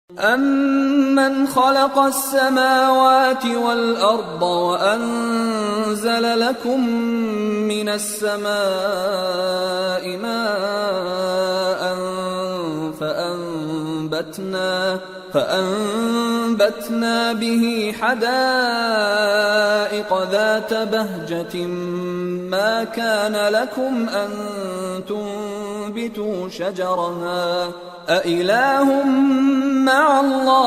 أَمَّنْ خَلَقَ السَّمَاوَاتِ وَالْأَرْضَ وَأَنزَلَ لَكُم مِّنَ السَّمَاءِ مَاءً فَأَنبَتْنَا بِهِ حَدَائِقَ ذَاتَ بَهْجَةٍ مَّا كَانَ لَكُمْ أَن تُنبِتُوا شَجَرَهَا أَإِلَٰهٌ مَّعَ اللَّهِ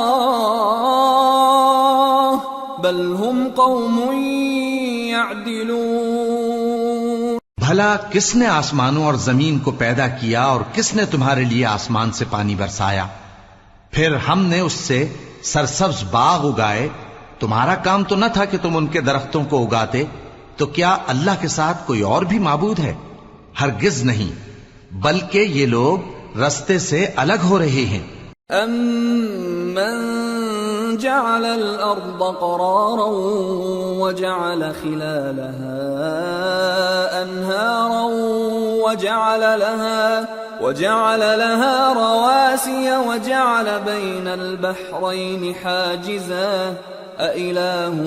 بَلْ هُمْ قَوْمٌ يَعْدِلُونَ۔ بھلا کس نے آسمانوں اور زمین کو پیدا کیا اور کس نے تمہارے لیے آسمان سے پانی برسایا؟ پھر ہم نے اس سے سرسبز باغ اگائے۔ تمہارا کام تو نہ تھا کہ تم ان کے درختوں کو اگاتے؟ تو کیا اللہ کے ساتھ کوئی اور بھی معبود ہے؟ ہرگز نہیں، بلکہ یہ لوگ رستے سے الگ ہو رہے ہیں۔ أَمَّن جَعَلَ الْأَرْضَ قَرَارًا وَجَعَلَ خِلَالَهَا أَنْهَارًا وَجَعَلَ لَهَا رَوَاسِيَ وَجَعَلَ بَيْنَ الْبَحْرَيْنِ حَاجِزًا أَإِلَٰهٌ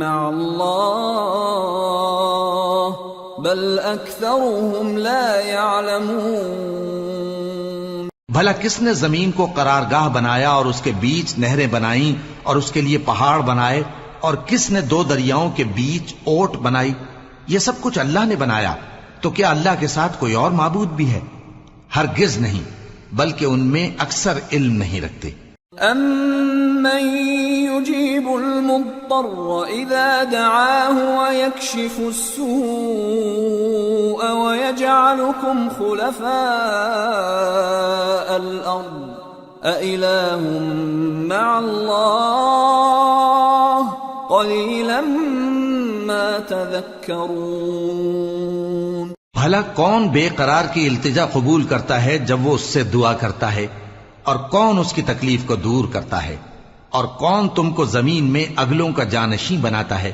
مَّعَ اللَّهِ بَلْ أَكْثَرُهُمْ لَا يَعْلَمُونَ۔ بھلا کس نے زمین کو قرارگاہ بنایا اور اس کے بیچ نہریں بنائیں اور اس کے لیے پہاڑ بنائے، اور کس نے دو دریاؤں کے بیچ اوٹ بنائی؟ یہ سب کچھ اللہ نے بنایا، تو کیا اللہ کے ساتھ کوئی اور معبود بھی ہے؟ ہرگز نہیں، بلکہ ان میں اکثر علم نہیں رکھتے۔ أَمَّن يُجِيبُ الْمُضْطَرَّ إِذَا دَعَاهُ وَيَكْشِفُ السُّوءَ وَيَجْعَلُكُمْ خُلَفَاءَ الْأَرْضِ أَإِلَٰهٌ مَّعَ اللَّهِ قَلِيلًا مَّا تَذَكَّرُونَ۔ بھلا کون بے قرار کی التجا قبول کرتا ہے جب وہ اس سے دعا کرتا ہے، اور کون اس کی تکلیف کو دور کرتا ہے، اور کون تم کو زمین میں اگلوں کا جانشین بناتا ہے؟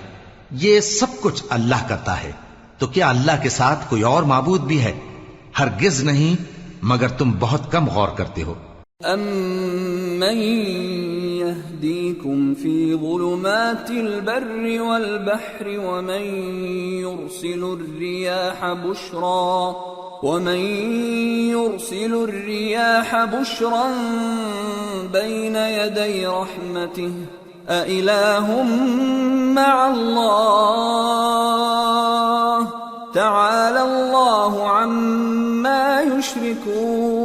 یہ سب کچھ اللہ کرتا ہے، تو کیا اللہ کے ساتھ کوئی اور معبود بھی ہے؟ ہرگز نہیں، مگر تم بہت کم غور کرتے ہو۔ أَمَّن يَهْدِيكُمْ فِي ظُلُمَاتِ الْبَرِّ وَالْبَحْرِ وَمَن يُرْسِلُ الرِّيَاحَ بُشْرًا بَيْنَ يَدَيْ رَحْمَتِهِ أَإِلَٰهٌ مَّعَ اللَّهِ تَعَالَى اللَّهُ عَمَّا يُشْرِكُونَ۔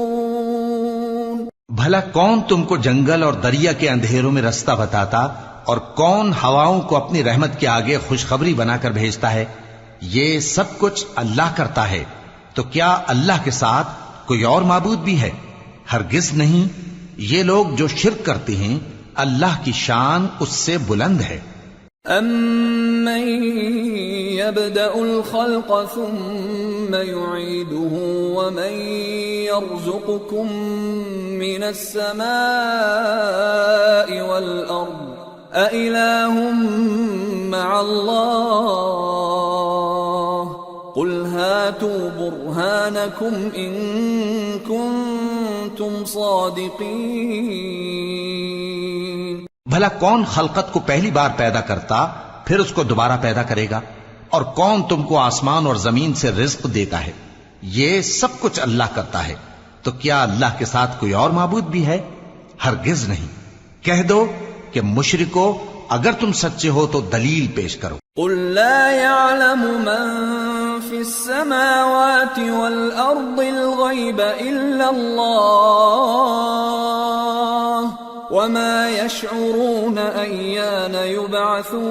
بھلا کون تم کو جنگل اور دریا کے اندھیروں میں رستہ بتاتا، اور کون ہواؤں کو اپنی رحمت کے آگے خوشخبری بنا کر بھیجتا ہے؟ یہ سب کچھ اللہ کرتا ہے، تو کیا اللہ کے ساتھ کوئی اور معبود بھی ہے؟ ہرگز نہیں، یہ لوگ جو شرک کرتے ہیں اللہ کی شان اس سے بلند ہے۔ أَمَّن يَبْدَأُ الْخَلْقَ ثُمَّ يُعِيدُهُ وَمَن يَرْزُقُكُم مِّنَ السَّمَاءِ وَالْأَرْضِ أَإِلَٰهٌ مَّعَ اللَّهِ قُلْ هَاتُوا بُرْهَانَكُمْ إِن كُنتُمْ صَادِقِينَ۔ بھلا کون خلقت کو پہلی بار پیدا کرتا پھر اس کو دوبارہ پیدا کرے گا؟ اور کون تم کو آسمان اور زمین سے رزق دیتا ہے؟ یہ سب کچھ اللہ کرتا ہے، تو کیا اللہ کے ساتھ کوئی اور معبود بھی ہے؟ ہرگز نہیں۔ کہہ دو کہ مشرکو، اگر تم سچے ہو تو دلیل پیش کرو۔ قُل لَّا يَعْلَمُ مَن فِي السَّمَاوَاتِ وَالْأَرْضِ الْغَيْبَ إِلَّا اللَّهُ وَمَا يَشْعُرُونَ أَيَّانَ يُبْعَثُونَ۔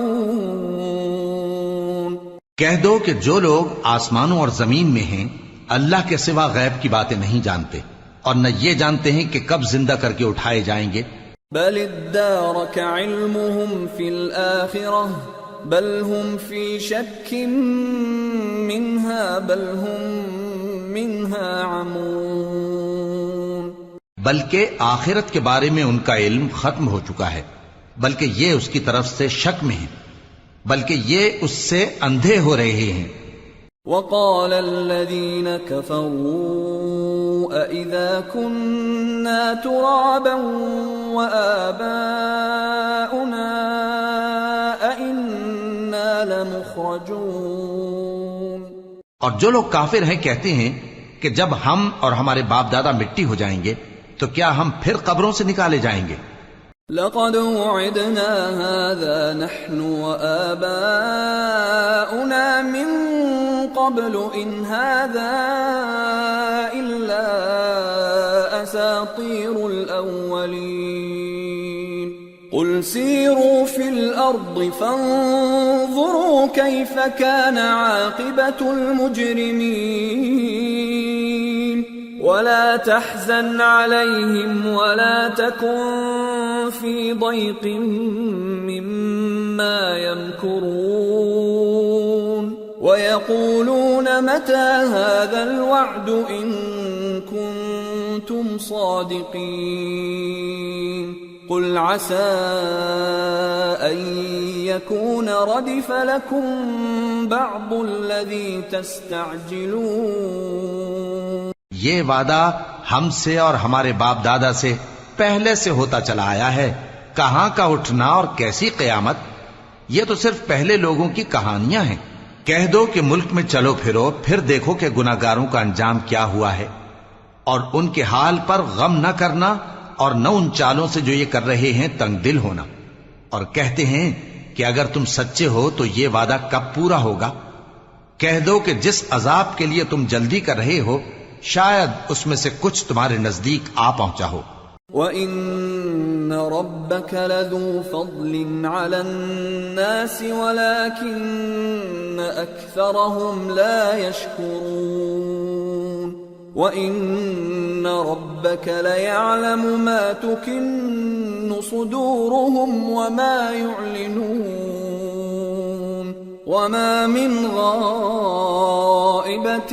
کہہ دو کہ جو لوگ آسمانوں اور زمین میں ہیں اللہ کے سوا غیب کی باتیں نہیں جانتے، اور نہ یہ جانتے ہیں کہ کب زندہ کر کے اٹھائے جائیں گے۔ بَلِ ادَّارَكَ عِلْمُهُمْ فِي الْآخِرَةِ بَلْ هُمْ فِي شَكٍّ مِّنْهَا بَلْ هُمْ مِنْهَا عَمُونَ۔ بلکہ آخرت کے بارے میں ان کا علم ختم ہو چکا ہے، بلکہ یہ اس کی طرف سے شک میں ہیں، بلکہ یہ اس سے اندھے ہو رہے ہیں۔ وَقَالَ الَّذِينَ كَفَرُوا أَإِذَا كُنَّا تُرَابًا وَآبَاؤُنَا أَإِنَّا لَمُخْرَجُونَ۔ اور جو لوگ کافر ہیں کہتے ہیں کہ جب ہم اور ہمارے باپ دادا مٹی ہو جائیں گے تو کیا ہم پھر قبروں سے نکالے جائیں گے؟ لَقَدْ وُعِدْنَا هَذَا نَحْنُ وَآبَاؤُنَا مِنْ قَبْلُ إِنْ هَذَا إِلَّا أَسَاطِيرُ الْأَوَّلِينَ قُلْ سِيرُوا فِي الْأَرْضِ فَانظُرُوا كَيْفَ كَانَ عَاقِبَةُ الْمُجْرِمِينَ وَلَا تَحْزَنْ عَلَيْهِمْ وَلَا تَكُنْ فِي ضَيْقٍ مِّمَّا يَمْكُرُونَ وَيَقُولُونَ مَتَى هَذَا الْوَعْدُ إِن كُنتُمْ صَادِقِينَ قُلْ عَسَىٰ أَن يَكُونَ رَدِفَ لَكُمْ بَعْضُ الَّذِي تَسْتَعْجِلُونَ۔ یہ وعدہ ہم سے اور ہمارے باپ دادا سے پہلے سے ہوتا چلا آیا ہے، کہاں کا اٹھنا اور کیسی قیامت، یہ تو صرف پہلے لوگوں کی کہانیاں ہیں۔ کہہ دو کہ ملک میں چلو پھرو، پھر دیکھو کہ گناہگاروں کا انجام کیا ہوا ہے، اور ان کے حال پر غم نہ کرنا اور نہ ان چالوں سے جو یہ کر رہے ہیں تنگ دل ہونا، اور کہتے ہیں کہ اگر تم سچے ہو تو یہ وعدہ کب پورا ہوگا؟ کہہ دو کہ جس عذاب کے لیے تم جلدی کر رہے ہو شاید اس میں سے کچھ تمہارے نزدیک آ پہنچا ہو۔ وَإِنَّ رَبَّكَ لَذُو فَضْلٍ عَلَى النَّاسِ وَلَكِنَّ أَكْثَرَهُمْ لَا يَشْكُرُونَ وَإِنَّ رَبَّكَ لَيَعْلَمُ مَا تُكِنُّ صُدُورُهُمْ وَمَا يُعْلِنُونَ وَمَا مِنْ غَائِبَةٍ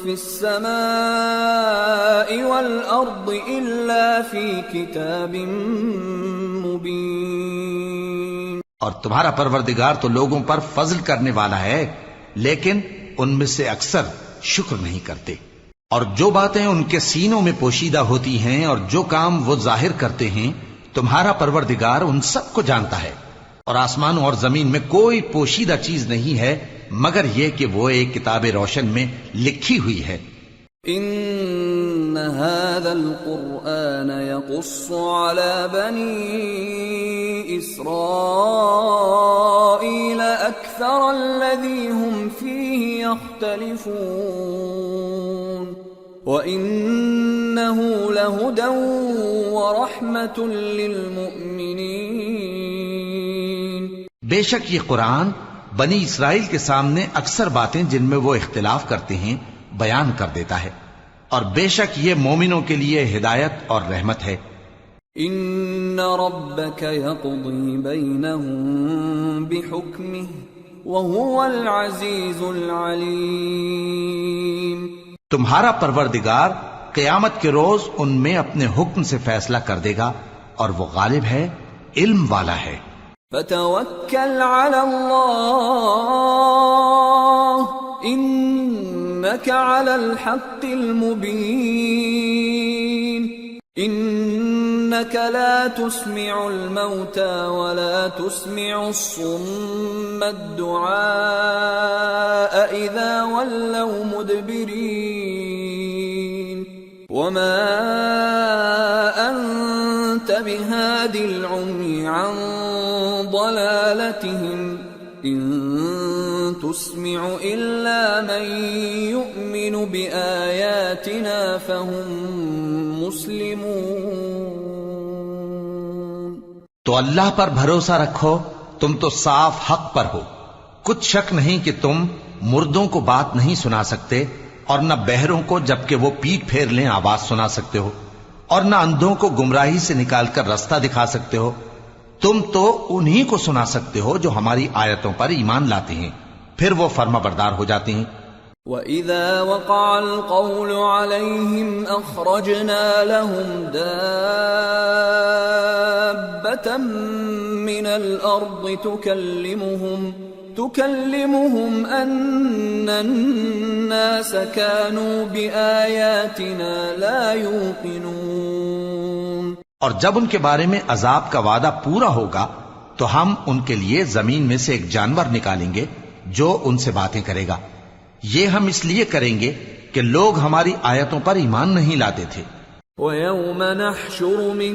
فِي السَّمَاءِ وَالْأَرْضِ إِلَّا فِي كِتَابٍ مُبِينٍ۔ اور تمہارا پروردگار تو لوگوں پر فضل کرنے والا ہے، لیکن ان میں سے اکثر شکر نہیں کرتے۔ اور جو باتیں ان کے سینوں میں پوشیدہ ہوتی ہیں اور جو کام وہ ظاہر کرتے ہیں تمہارا پروردگار ان سب کو جانتا ہے۔ اور آسمانوں اور زمین میں کوئی پوشیدہ چیز نہیں ہے مگر یہ کہ وہ ایک کتاب روشن میں لکھی ہوئی ہے۔ ان هذا القرآن يقص على بني اسرائيل اكثر الذي هم فيه يختلفون وانه لهدى ورحمة للمؤمنين۔ بے شک یہ قرآن بنی اسرائیل کے سامنے اکثر باتیں جن میں وہ اختلاف کرتے ہیں بیان کر دیتا ہے، اور بے شک یہ مومنوں کے لیے ہدایت اور رحمت ہے۔ ان ربك يقضي بينهم بحكمه وهو العزيز العليم۔ تمہارا پروردگار قیامت کے روز ان میں اپنے حکم سے فیصلہ کر دے گا اور وہ غالب ہے، علم والا ہے۔ فتوکل علی اللہ انک علی الحق المبین انک لا تسمع الموتى ولا تسمع الصم الدعاء اذا ولوا مدبرین وما انت بهاد العمي عن ضلالتهم ان تسمع الا من يؤمن بآياتنا فهم مسلمون۔ تو اللہ پر بھروسہ رکھو، تم تو صاف حق پر ہو۔ کچھ شک نہیں کہ تم مردوں کو بات نہیں سنا سکتے اور نہ بہروں کو جبکہ وہ پیٹ پھیر لیں آواز سنا سکتے ہو، اور نہ اندھوں کو گمراہی سے نکال کر رستہ دکھا سکتے ہو۔ تم تو انہی کو سنا سکتے ہو جو ہماری آیتوں پر ایمان لاتے ہیں، پھر وہ فرما بردار ہو جاتے ہیں۔ وَإِذَا وَقَعَ الْقَوْلُ عَلَيْهِمْ أَخْرَجْنَا لَهُمْ دَابَّةً مِّنَ الْأَرْضِ تكلمهم أن الناس كانوا بآياتنا لا يوقنون۔ اور جب ان کے بارے میں عذاب کا وعدہ پورا ہوگا تو ہم ان کے لیے زمین میں سے ایک جانور نکالیں گے جو ان سے باتیں کرے گا۔ یہ ہم اس لیے کریں گے کہ لوگ ہماری آیتوں پر ایمان نہیں لاتے تھے۔ وَيَوْمَ نَحْشُرُ مِن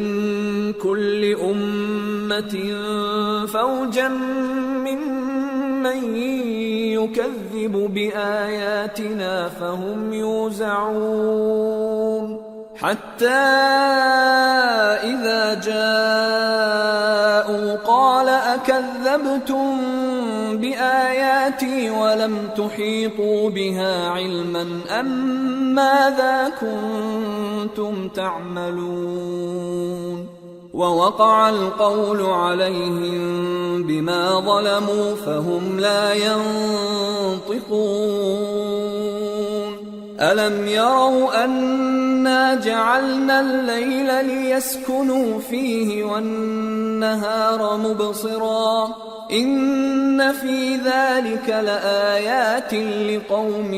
كُلِّ أُمَّةٍ فَوْجًا مِّمَّن يُكَذِّبُ بِآيَاتِنَا فَهُمْ يُوزَعُونَ حَتَّى إِذَا جَاءُوا قَالَ أَكَذَّبْتُم بِآيَاتِي وَلَمْ تُحِيطُوا بِهَا عِلْمًا أَمْ مَاذَا كُنتُمْ تَعْمَلُونَ وَوَقَعَ الْقَوْلُ عَلَيْهِمْ بِمَا ظَلَمُوا فَهُمْ لَا يَنطِقُونَ أَلَمْ يَرَوْا أَنَّا جَعَلْنَا اللَّيْلَ لِيَسْكُنُوا فِيهِ وَالنَّهَارَ مُبْصِرًا إِنَّ فِي ذَلِكَ لَآيَاتٍ لِقَوْمٍ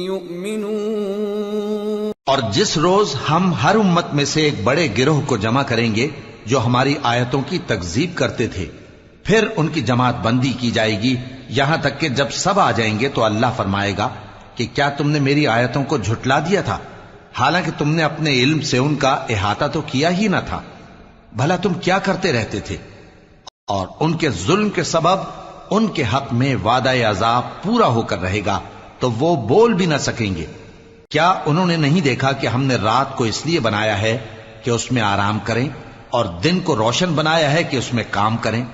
يُؤْمِنُونَ۔ اور جس روز ہم ہر امت میں سے ایک بڑے گروہ کو جمع کریں گے جو ہماری آیتوں کی تکذیب کرتے تھے، پھر ان کی جماعت بندی کی جائے گی یہاں تک کہ جب سب آ جائیں گے تو اللہ فرمائے گا کہ کیا تم نے میری آیتوں کو جھٹلا دیا تھا، حالانکہ تم نے اپنے علم سے ان کا احاطہ تو کیا ہی نہ تھا، بھلا تم کیا کرتے رہتے تھے؟ اور ان کے ظلم کے سبب ان کے حق میں وعدہ عذاب پورا ہو کر رہے گا تو وہ بول بھی نہ سکیں گے۔ کیا انہوں نے نہیں دیکھا کہ ہم نے رات کو اس لیے بنایا ہے کہ اس میں آرام کریں اور دن کو روشن بنایا ہے کہ اس میں کام کریں؟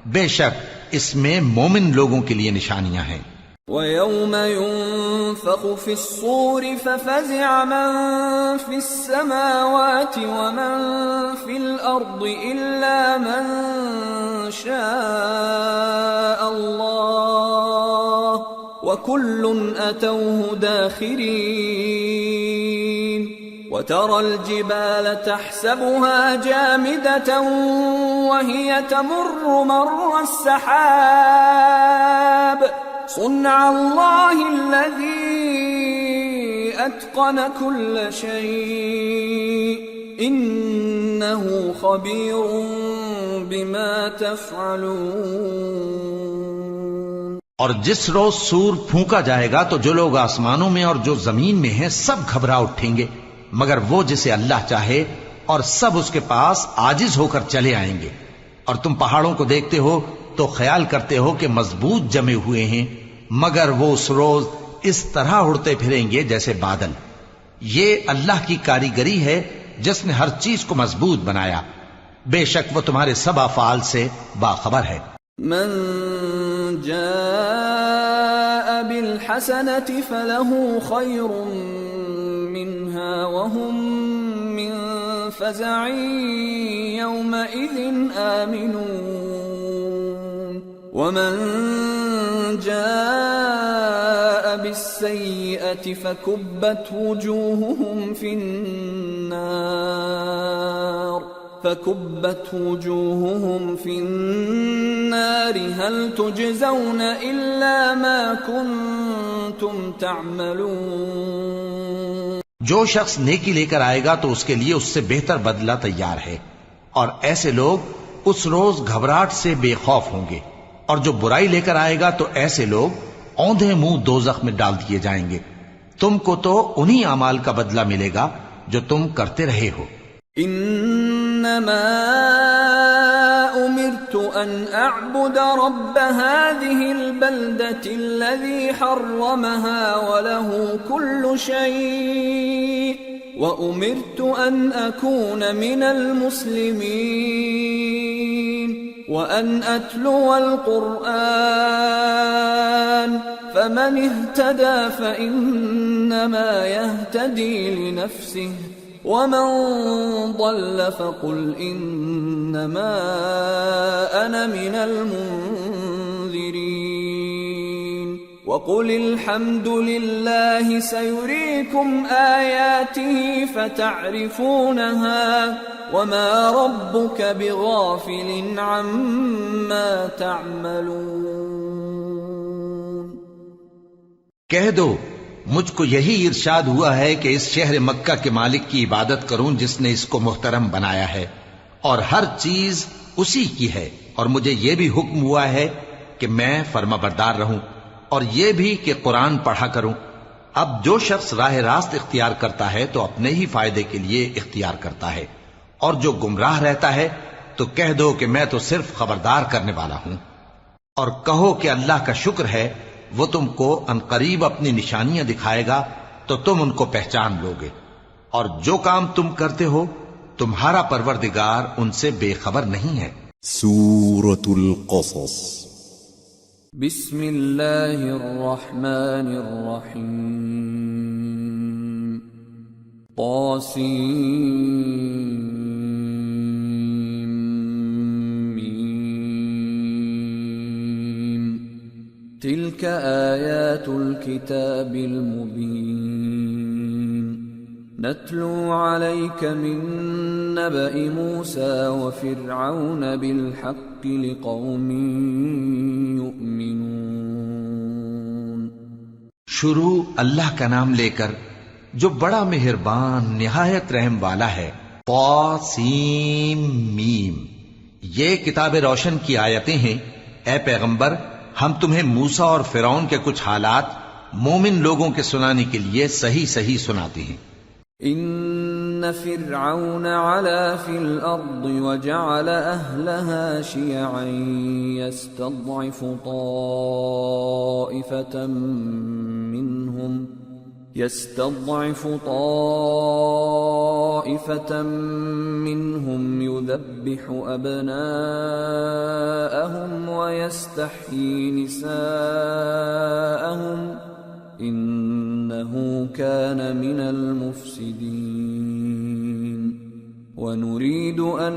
بے شک اس میں مومن لوگوں کے لیے نشانیاں ہیں۔ وَيَوْمَ يُنفَخُ فِي الصُّورِ فَفَزِعَ مَن فِي السَّمَاوَاتِ وَمَن فِي الْأَرْضِ إِلَّا مَن شَاءَ اللَّهُ وَكُلٌّ أَتَوْهُ دَاخِرِينَ وَتَرَى الْجِبَالَ تَحْسَبُهَا جَامِدَةً وَهِيَ تَمُرُّ مَرَّ السَّحَابِ صُنْعَ اللَّهِ الَّذِي أَتْقَنَ كُلَّ شَيْءٍ إِنَّهُ خَبِيرٌ بِمَا تَفْعَلُونَ۔ اور جس روز سور پھونکا جائے گا تو جو لوگ آسمانوں میں اور جو زمین میں ہیں سب گھبرا اٹھیں گے مگر وہ جسے اللہ چاہے، اور سب اس کے پاس عاجز ہو کر چلے آئیں گے۔ اور تم پہاڑوں کو دیکھتے ہو تو خیال کرتے ہو کہ مضبوط جمے ہوئے ہیں، مگر وہ اس روز اس طرح اڑتے پھریں گے جیسے بادل۔ یہ اللہ کی کاریگری ہے جس نے ہر چیز کو مضبوط بنایا، بے شک وہ تمہارے سب افعال سے باخبر ہے۔ من جاء بالحسنة فله خير منها وهم من فزع يومئذ آمنون ومن جاء بالسيئة فكبت وجوههم في النار هل تجزون إلا ما كنتم تعملون۔ جو شخص نیکی لے کر آئے گا تو اس کے لیے اس سے بہتر بدلہ تیار ہے، اور ایسے لوگ اس روز گھبراہٹ سے بے خوف ہوں گے، اور جو برائی لے کر آئے گا تو ایسے لوگ اوندھے منہ دوزخ میں ڈال دیے جائیں گے۔ تم کو تو انہی اعمال کا بدلہ ملے گا جو تم کرتے رہے ہو۔ انما امرت ان اعبد رب هذه البلدة الذي حرمها وله كل شيء وامرت ان اكون من المسلمين وان اتلو القرآن فمن اهتدى فانما يهتدي لنفسه ومن ضل فقل انما انا من المنذرين وقل الحمد لله سيريكم آياته فتعرفونها وما ربك بغافل عما تعملون۔ کہہ دو مجھ کو یہی ارشاد ہوا ہے کہ اس شہر مکہ کے مالک کی عبادت کروں جس نے اس کو محترم بنایا ہے اور ہر چیز اسی کی ہے، اور مجھے یہ بھی حکم ہوا ہے کہ میں فرما بردار رہوں، اور یہ بھی کہ قرآن پڑھا کروں۔ اب جو شخص راہ راست اختیار کرتا ہے تو اپنے ہی فائدے کے لیے اختیار کرتا ہے، اور جو گمراہ رہتا ہے تو کہہ دو کہ میں تو صرف خبردار کرنے والا ہوں۔ اور کہو کہ اللہ کا شکر ہے وہ تم کو عنقریب اپنی نشانیاں دکھائے گا تو تم ان کو پہچان لوگے، اور جو کام تم کرتے ہو تمہارا پروردگار ان سے بے خبر نہیں ہے۔ سورة القصص بسم اللہ الرحمن الرحیم طاسیم تلك آیات الكتاب المبین نتلو علیک من نبأ موسى وفرعون بالحق لقوم یؤمنون۔ شروع اللہ کا نام لے کر جو بڑا مہربان نہایت رحم والا ہے۔ طاسیم میم، یہ کتاب روشن کی آیتیں ہیں۔ اے پیغمبر، ہم تمہیں موسیٰ اور فرعون کے کچھ حالات مومن لوگوں کے سنانے کے لیے صحیح صحیح سناتے ہیں۔ ان فرعون علا فی الارض وجعل اہلها شیعا يستضعف طائفة منهم يذبح أبناءهم ويستحيي نساءهم إنه كان من المفسدين ونريد أن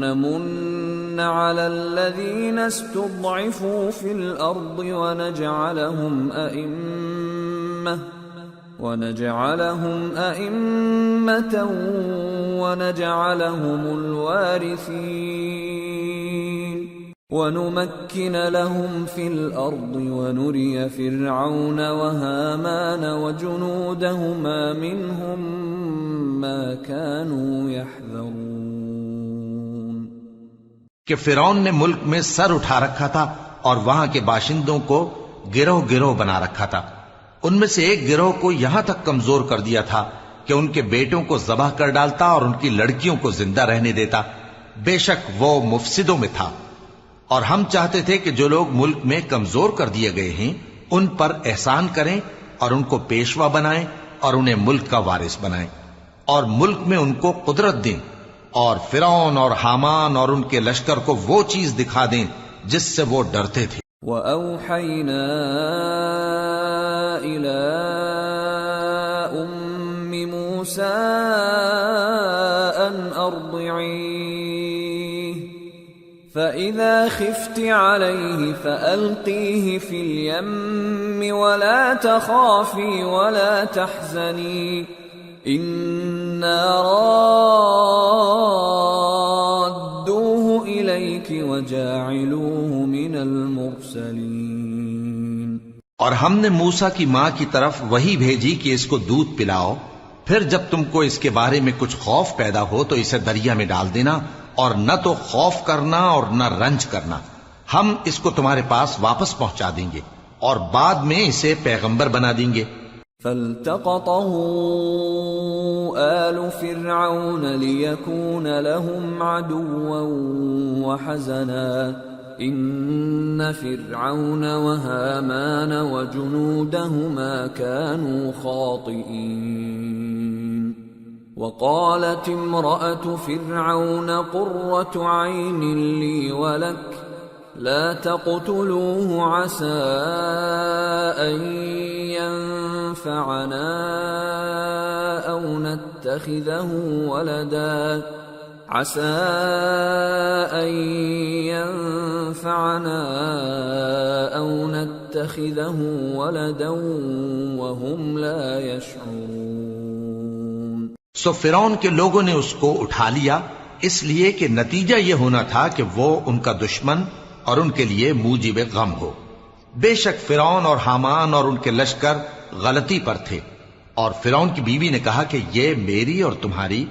نمن على الذين استضعفوا في الأرض ونجعلهم أئمة ونجعلهم الوارثين ونمكن لهم في الأرض ونري فرعون وهامان وجنودهما منهم ما كانوا يحذرون۔ کہ فرعون نے ملک میں سر اٹھا رکھا تھا اور وہاں کے باشندوں کو گروہ گروہ بنا رکھا تھا۔ ان میں سے ایک گروہ کو یہاں تک کمزور کر دیا تھا کہ ان کے بیٹوں کو ذبح کر ڈالتا اور ان کی لڑکیوں کو زندہ رہنے دیتا۔ بے شک وہ مفسدوں میں تھا۔ اور ہم چاہتے تھے کہ جو لوگ ملک میں کمزور کر دیے گئے ہیں ان پر احسان کریں اور ان کو پیشوا بنائیں اور انہیں ملک کا وارث بنائیں، اور ملک میں ان کو قدرت دیں، اور فرعون اور حامان اور ان کے لشکر کو وہ چیز دکھا دیں جس سے وہ ڈرتے تھے۔ وَأَوْحَيْنَا إِلَىٰ أُمِّ مُوسَىٰ أَنْ أَرْضِعِيهِ فَإِذَا خِفْتِ عَلَيْهِ فَأَلْقِيهِ فِي الْيَمِّ وَلَا تَخَافِي وَلَا تَحْزَنِي إِنَّا رَادُّوهُ إِلَيْكِ وَجَاعِلُوهُ مِنَ الْمُرْسَلِينَ۔ اور ہم نے موسیٰ کی ماں کی طرف وحی بھیجی کہ اس کو دودھ پلاؤ، پھر جب تم کو اس کے بارے میں کچھ خوف پیدا ہو تو اسے دریا میں ڈال دینا، اور نہ تو خوف کرنا اور نہ رنج کرنا، ہم اس کو تمہارے پاس واپس پہنچا دیں گے اور بعد میں اسے پیغمبر بنا دیں گے۔ فالتقطه آل فرعون ليكون لهم عدوا وحزنا إن فرعون وهامان وجنودهما كانوا خاطئين وقالت امرأة فرعون قرة عين لي ولك لا تقتلوه عسى أن ينفعنا أو نتخذه ولدا عسى أن ينفعنا أو نتخذه ولدا وهم لا يشعرون۔ سو فرعون کے لوگوں نے اس کو اٹھا لیا، اس لیے کہ نتیجہ یہ ہونا تھا کہ وہ ان کا دشمن اور ان کے لیے موجب غم ہو۔ بے شک فرعون اور حامان اور ان کے لشکر غلطی پر تھے، اور فرعون کی بیوی نے کہا کہ یہ میری اور تمہاری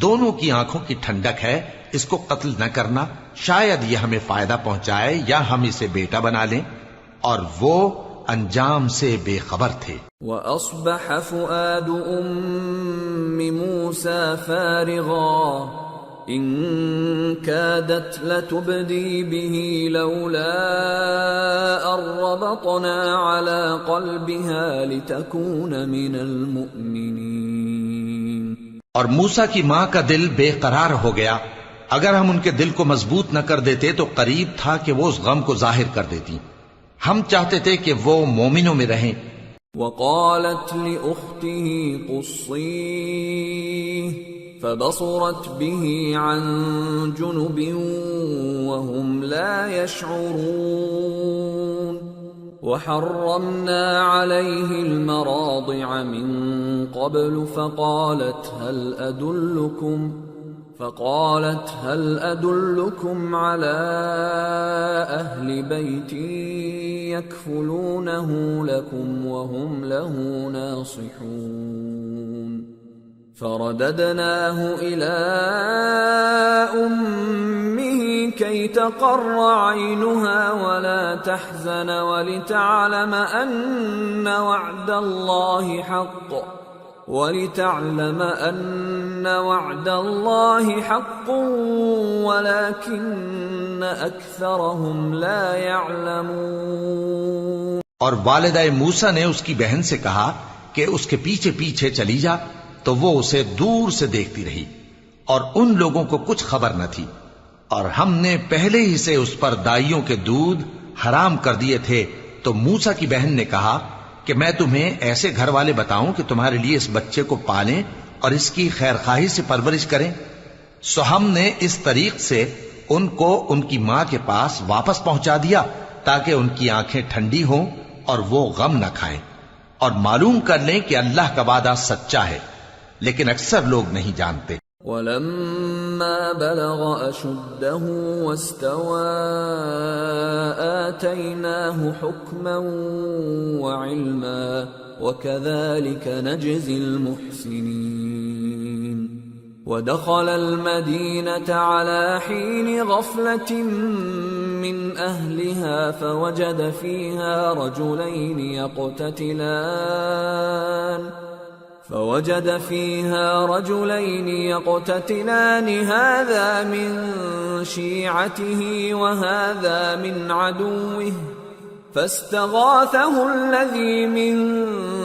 دونوں کی آنکھوں کی ٹھنڈک ہے، اس کو قتل نہ کرنا، شاید یہ ہمیں فائدہ پہنچائے یا ہم اسے بیٹا بنا لیں، اور وہ انجام سے بے خبر تھے۔ وَأَصْبَحَ فُؤَادُ أُمِّ مُوسَى فَارِغًا إِن كَادَتْ لَتُبْدِي بِهِ لَوْلَا أَن رَّبَطْنَا عَلَى قَلْبِهَا لِتَكُونَ مِنَ الْمُؤْمِنِينَ۔ اور موسیٰ کی ماں کا دل بے قرار ہو گیا، اگر ہم ان کے دل کو مضبوط نہ کر دیتے تو قریب تھا کہ وہ اس غم کو ظاہر کر دیتی، ہم چاہتے تھے کہ وہ مومنوں میں رہیں۔ وقالت لأخته قصيه فبصرت به عن جنب وهم لا يشعرون وحرمنا عليه المراضع من قبل فقالت هل أدلكم على أهل بيت يكفلونه لكم وهم له ناصحون فرددناه إلى أمه كي تقر عينها ولا تحزن ولتعلم أن وعد الله حق ولكن أكثرهم لا يعلمون۔ اور والدہ موسیٰ نے اس کی بہن سے کہا کہ اس کے پیچھے پیچھے چلی جا، تو وہ اسے دور سے دیکھتی رہی، اور ان لوگوں کو کچھ خبر نہ تھی، اور ہم نے پہلے ہی سے اس پر دائیوں کے دودھ حرام کر دیے تھے۔ تو موسیٰ کی بہن نے کہا کہ میں تمہیں ایسے گھر والے بتاؤں کہ تمہارے لیے اس بچے کو پالیں اور اس کی خیر خواہی سے پرورش کریں۔ سو ہم نے اس طریق سے ان کو ان کی ماں کے پاس واپس پہنچا دیا تاکہ ان کی آنکھیں ٹھنڈی ہوں اور وہ غم نہ کھائیں، اور معلوم کر لیں کہ اللہ کا وعدہ سچا ہے، لیکن اکثر لوگ نہیں جانتے۔ وَلَمَّا بَلَغَ أَشُدَّهُ وَاسْتَوَى آتَيْنَاهُ حُكْمًا وَعِلْمًا وَكَذَلِكَ نَجْزِي الْمُحْسِنِينَ۔ وَدَخَلَ الْمَدِينَةَ عَلَى حِينِ غَفْلَةٍ مِّنْ أَهْلِهَا فَوَجَدَ فِيهَا رجلين يقتتلان هذا من شيعته وهذا من عدوه فاستغاثه الذي من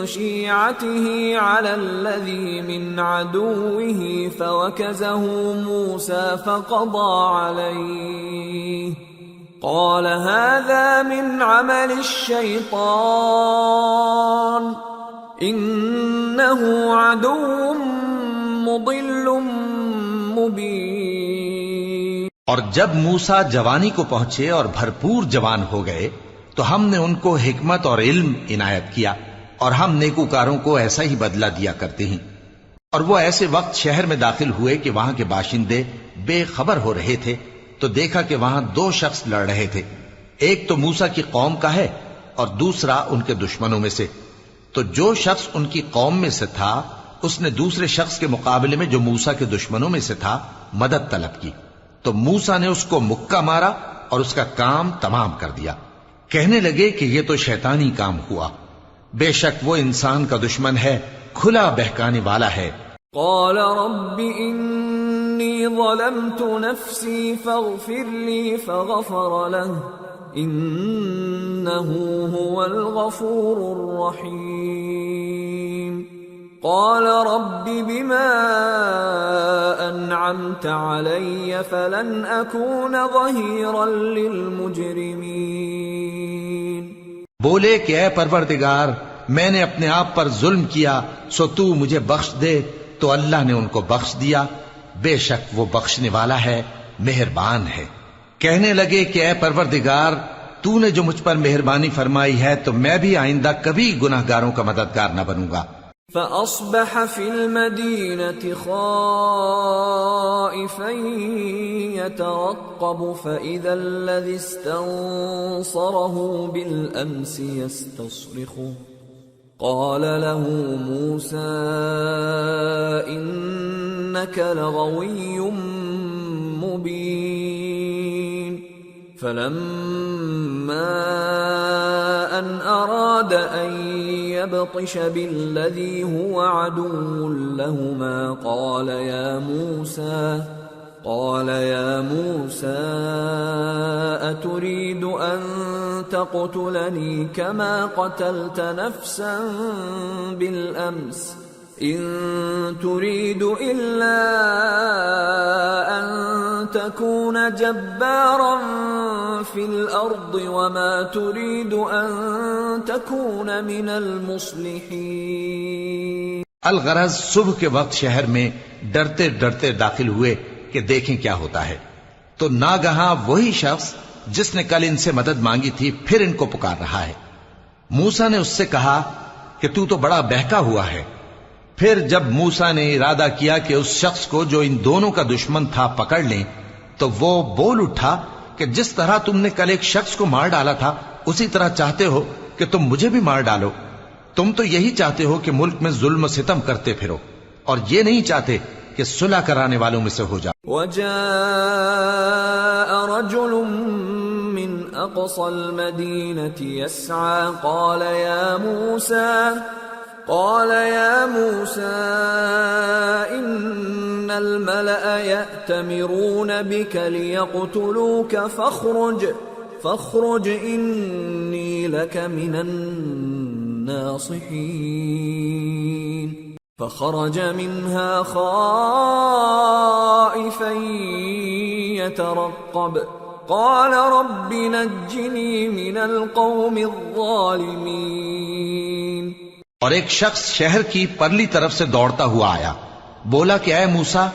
شيعته على الذي من عدوه فوكزه موسى فقضى عليه قال هذا من عمل الشيطان انه عدو مضل مبین۔ اور جب موسیٰ جوانی کو پہنچے اور بھرپور جوان ہو گئے تو ہم نے ان کو حکمت اور علم عنایت کیا، اور ہم نیکوکاروں کو ایسا ہی بدلہ دیا کرتے ہیں۔ اور وہ ایسے وقت شہر میں داخل ہوئے کہ وہاں کے باشندے بے خبر ہو رہے تھے، تو دیکھا کہ وہاں دو شخص لڑ رہے تھے، ایک تو موسیٰ کی قوم کا ہے اور دوسرا ان کے دشمنوں میں سے۔ تو جو شخص ان کی قوم میں سے تھا اس نے دوسرے شخص کے مقابلے میں جو موسیٰ کے دشمنوں میں سے تھا مدد طلب کی، تو موسیٰ نے اس کو مکہ مارا اور اس کا کام تمام کر دیا۔ کہنے لگے کہ یہ تو شیطانی کام ہوا، بے شک وہ انسان کا دشمن ہے، کھلا بہکانے والا ہے۔ قال رب انی ظلمت نفسی فاغفر لی فغفر له انه هو الغفور الرحیم۔ قال رب بما انعمت علی فلن اکون ظہیرا للمجرمین۔ بولے کہ اے پروردگار میں نے اپنے آپ پر ظلم کیا، سو تو مجھے بخش دے، تو اللہ نے ان کو بخش دیا، بے شک وہ بخشنے والا ہے، مہربان ہے۔ کہنے لگے کہ اے پروردگار تو نے جو مجھ پر مہربانی فرمائی ہے تو میں بھی آئندہ کبھی گناہگاروں کا مددگار نہ بنوں گا۔ فأصبح في المدينة خائفا يترقب فإذا الذي استنصره بالأمس يستصرخه قال له موسى إنك لغوي مبين فلما أن أراد أن يبطش بالذي هو عدو لهما قال يا موسى أتريد أن تقتلني كما قتلت نفسا بالأمس إن تريد إلا أن تكون جبارا في الأرض وما تريد أن تكون من المصلحين. الغرض صبح کے وقت شہر میں ڈرتے ڈرتے داخل ہوئے کہ دیکھیں کیا ہوتا ہے، تو ناگہاں وہی شخص جس نے کل ان سے مدد مانگی تھی پھر ان کو پکار رہا ہے. موسیٰ نے اس سے کہا کہ تو بڑا بہکا ہوا ہے. پھر جب موسیٰ نے ارادہ کیا کہ اس شخص کو جو ان دونوں کا دشمن تھا پکڑ لیں، تو وہ بول اٹھا کہ جس طرح تم نے کل ایک شخص کو مار ڈالا تھا اسی طرح چاہتے ہو کہ تم مجھے بھی مار ڈالو. تم تو یہی چاہتے ہو کہ ملک میں ظلم و ستم کرتے پھرو، اور یہ نہیں چاہتے کہ صلح کرانے والوں میں سے ہو جاؤ. وجاء رجل من اقصى المدينة يسعى قال يا موسى إن الملأ يأتمرون بك ليقتلوك فاخرج إني لك من الناصحين. فخرج منها خائفا يترقب قال رب نجني من القوم الظالمين. اور ایک شخص شہر کی پرلی طرف سے دوڑتا ہوا آیا، بولا کہ اے موسیٰ،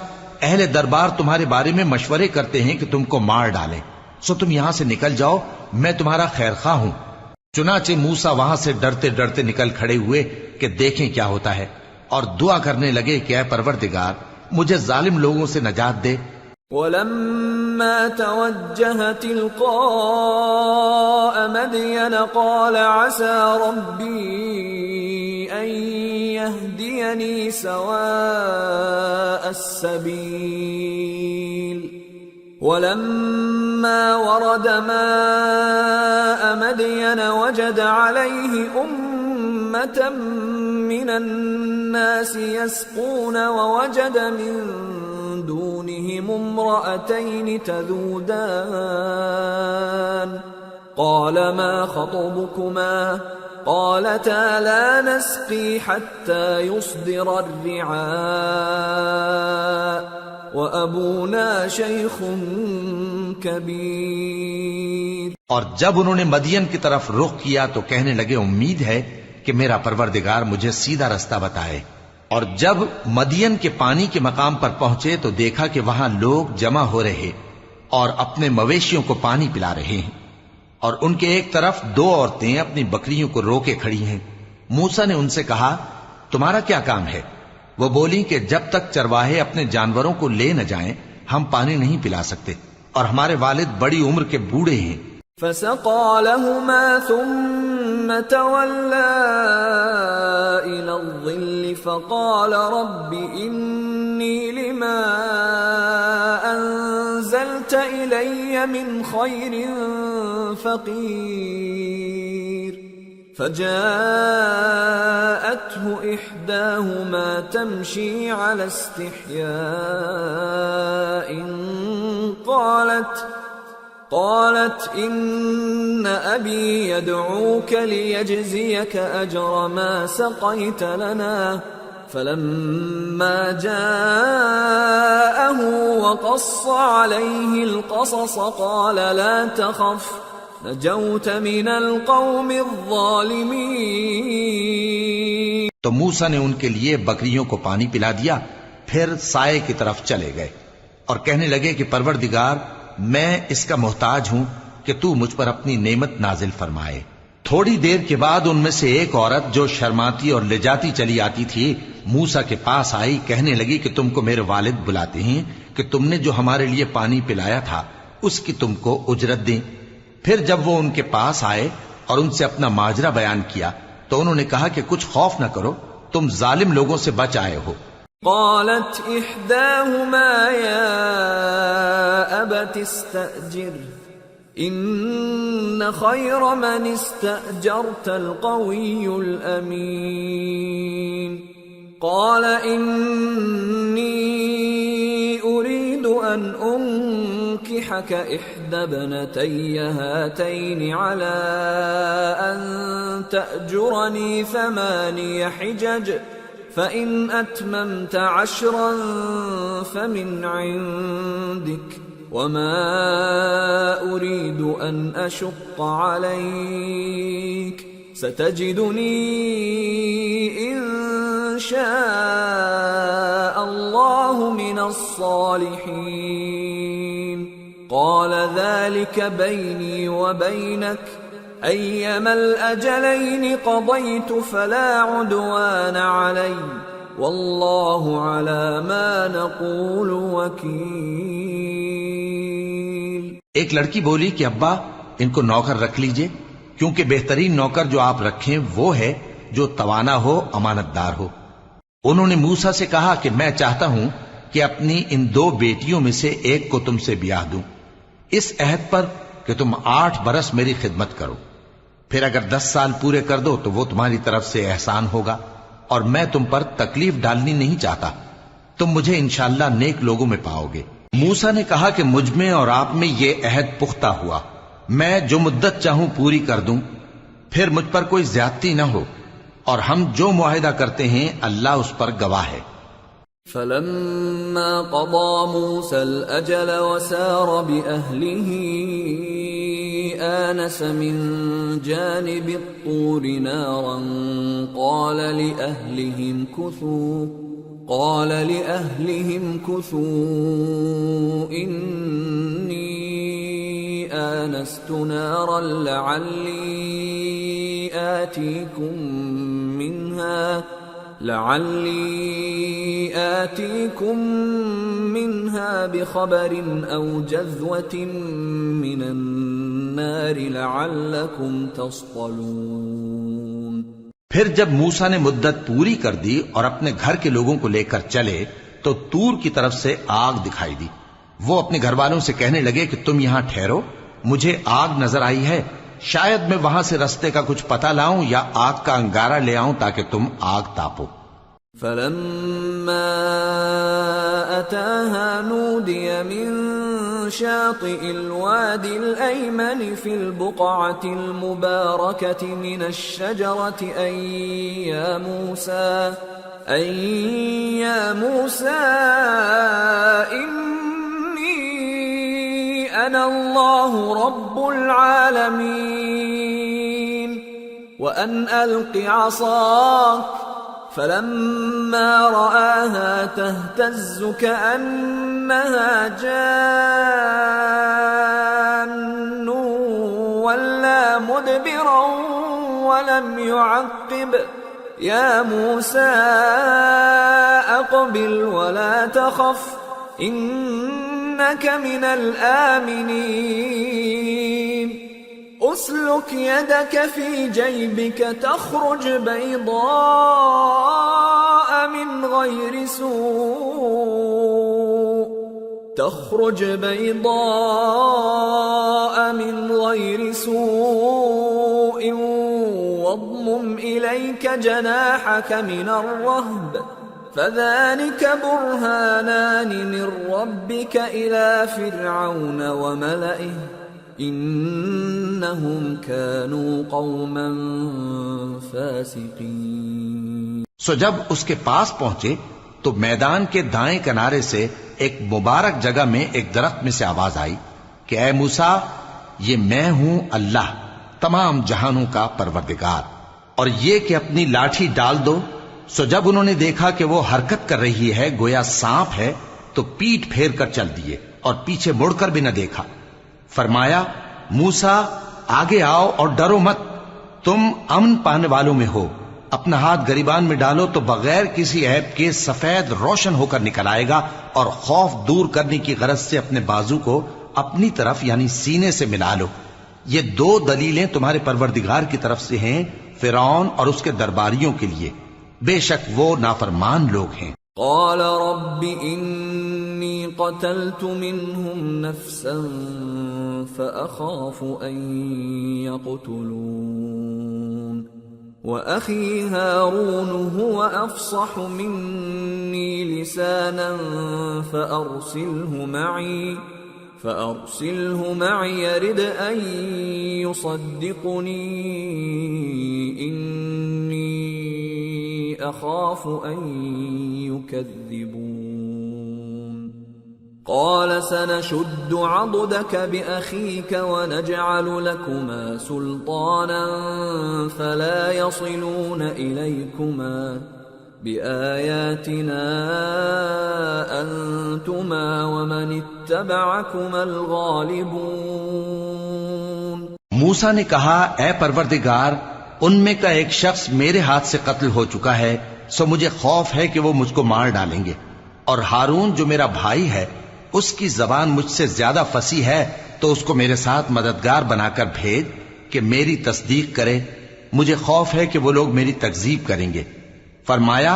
اہل دربار تمہارے بارے میں مشورے کرتے ہیں کہ تم کو مار ڈالیں، سو تم یہاں سے نکل جاؤ، میں تمہارا خیر خواہ ہوں. چنانچہ موسیٰ وہاں سے ڈرتے ڈرتے نکل کھڑے ہوئے کہ دیکھیں کیا ہوتا ہے، اور دعا کرنے لگے کہ اے پروردگار مجھے ظالم لوگوں سے نجات دے. وَلَمَّا تَوَجَّهَ تِلْقَاءَ مَدْيَنَ قَالَ عَسَى رَبِّي أَن يَهْدِيَنِي سَوَاءَ السَّبِيلِ. وَلَمَّا وَرَدَ مَاءَ مَدْيَنَ وَجَدَ عَلَيْهِ أُمَّةً مِّنَ النَّاسِ يَسْقُونَ وَوَجَدَ مِن دونهم امرأتين تذودان قال ما خطبكما قالتا لا نسقي حتى يصدر الرعاء وأبونا شيخ كبير. اور جب انہوں نے مدین کی طرف رخ کیا تو کہنے لگے امید ہے کہ میرا پروردگار مجھے سیدھا رستہ بتائے. اور جب مدین کے پانی کے مقام پر پہنچے تو دیکھا کہ وہاں لوگ جمع ہو رہے اور اپنے مویشیوں کو پانی پلا رہے ہیں، اور ان کے ایک طرف دو عورتیں اپنی بکریوں کو روکے کھڑی ہیں. موسیٰ نے ان سے کہا تمہارا کیا کام ہے؟ وہ بولی کہ جب تک چرواہے اپنے جانوروں کو لے نہ جائیں ہم پانی نہیں پلا سکتے، اور ہمارے والد بڑی عمر کے بوڑھے ہیں. فسقى لهما ثم تولى إلى الظل فقال رب إني لما أنزلت إلي من خير فقير. فجاءته إحداهما تمشي على استحياء قالت إن أبي يدعوك ليجزيك أجر ما سقيت لنا. فلما جاءه وقص عليه القصص قال لا تخف نجوت من القوم الظالمين. تو موسیٰ نے ان کے لیے بکریوں کو پانی پلا دیا، پھر سائے کی طرف چلے گئے اور کہنے لگے کہ پروردگار میں اس کا محتاج ہوں کہ تو مجھ پر اپنی نعمت نازل فرمائے. تھوڑی دیر کے بعد ان میں سے ایک عورت جو شرماتی اور لجاتی چلی آتی تھی موسیٰ کے پاس آئی، کہنے لگی کہ تم کو میرے والد بلاتے ہیں کہ تم نے جو ہمارے لیے پانی پلایا تھا اس کی تم کو اجرت دیں۔ پھر جب وہ ان کے پاس آئے اور ان سے اپنا ماجرا بیان کیا تو انہوں نے کہا کہ کچھ خوف نہ کرو، تم ظالم لوگوں سے بچ آئے ہو۔ قالت احداهما يا ابت استأجر ان خير من استأجرت القوي الامين قال اني اريد ان انكحك احدى ابنتي هاتين على ان تأجرني 8 حجج فإن أتممت 10 فمن عندك وما أريد أن أشق عليك ستجدني إن شاء الله من الصالحين قال ذلك بيني وبينك أيما الأجلين قضيت فلا عدوان علي والله على ما نقول وكيل۔ ایک لڑکی بولی کہ ابا ان کو نوکر رکھ لیجئے، کیونکہ بہترین نوکر جو آپ رکھیں وہ ہے جو توانا ہو، امانت دار ہو۔ انہوں نے موسیٰ سے کہا کہ میں چاہتا ہوں کہ اپنی ان 2 بیٹیوں میں سے ایک کو تم سے بیاہ دوں، اس عہد پر کہ تم 8 برس میری خدمت کرو، پھر اگر 10 سال پورے کر دو تو وہ تمہاری طرف سے احسان ہوگا، اور میں تم پر تکلیف ڈالنی نہیں چاہتا، تم مجھے انشاءاللہ نیک لوگوں میں پاؤ گے۔ موسیٰ نے کہا کہ مجھ میں اور آپ میں یہ عہد پختہ ہوا، میں جو مدت چاہوں پوری کر دوں، پھر مجھ پر کوئی زیادتی نہ ہو، اور ہم جو معاہدہ کرتے ہیں اللہ اس پر گواہ ہے۔ فلما قضى موسى الأجل وسار بأهله آنس من جانب الطور نارا قال لأهلهم كثوا إني آنست نارا لعلي آتيكم منها بخبر أو جذوة من النار لعلكم تصطلون۔ پھر جب موسیٰ نے مدت پوری کر دی اور اپنے گھر کے لوگوں کو لے کر چلے تو تور کی طرف سے آگ دکھائی دی۔ وہ اپنے گھر والوں سے کہنے لگے کہ تم یہاں ٹھہرو، مجھے آگ نظر آئی ہے، شاید میں وہاں سے رستے کا کچھ پتہ لاؤں یا آگ کا انگارہ لے آؤں تاکہ تم آگ تاپو۔ فلما أتاها نودي من شاطئ الوادي الأيمن في البقعة المباركة من الشجرة أن يا موسى إني أنا الله رب العالمين وأن ألق عصاك فلما رآها تهتز كأنها جان ولا مدبرا ولم يعقب يا موسى أقبل ولا تخف إنك من الآمنين أسلك يدك في جيبك تخرج بيضاء من غير سوء واضمم إليك جناحك من الرهب فذلك برهانان من ربك إلى فرعون وملئه انہم كانوا قوما فاسقین۔ سو جب اس کے پاس پہنچے تو میدان کے دائیں کنارے سے ایک مبارک جگہ میں ایک درخت میں سے آواز آئی کہ اے موسیٰ، یہ میں ہوں اللہ تمام جہانوں کا پروردگار، اور یہ کہ اپنی لاٹھی ڈال دو۔ سو جب انہوں نے دیکھا کہ وہ حرکت کر رہی ہے گویا سانپ ہے تو پیٹ پھیر کر چل دیے اور پیچھے مڑ کر بھی نہ دیکھا۔ فرمایا موسیٰ آگے آؤ اور ڈرو مت، تم امن پانے والوں میں ہو، اپنا ہاتھ گریبان میں ڈالو تو بغیر کسی عیب کے سفید روشن ہو کر نکل آئے گا، اور خوف دور کرنے کی غرض سے اپنے بازو کو اپنی طرف یعنی سینے سے ملا لو۔ یہ دو دلیلیں تمہارے پروردگار کی طرف سے ہیں فرعون اور اس کے درباریوں کے لیے، بے شک وہ نافرمان لوگ ہیں۔ قال رب انی قتلت منهم نفسا فأخاف ان يقتلون وأخي هارون هو أفصح مني لسانا فأرسله معي يرد أن يصدقني إني أخاف أن يكذبون قال سنشد عضدك بأخيك ونجعل لكما سلطانا فلا يصلون إليكما بآياتنا أنتما ومن اتبعكما الغالبون۔ موسیٰ نے کہا اے پروردگار، ان میں کا ایک شخص میرے ہاتھ سے قتل ہو چکا ہے، سو مجھے خوف ہے کہ وہ مجھ کو مار ڈالیں گے، اور ہارون جو میرا بھائی ہے اس کی زبان مجھ سے زیادہ فصیح ہے، تو اس کو میرے ساتھ مددگار بنا کر بھیج کہ میری تصدیق کرے، مجھے خوف ہے کہ وہ لوگ میری تکذیب کریں گے۔ فرمایا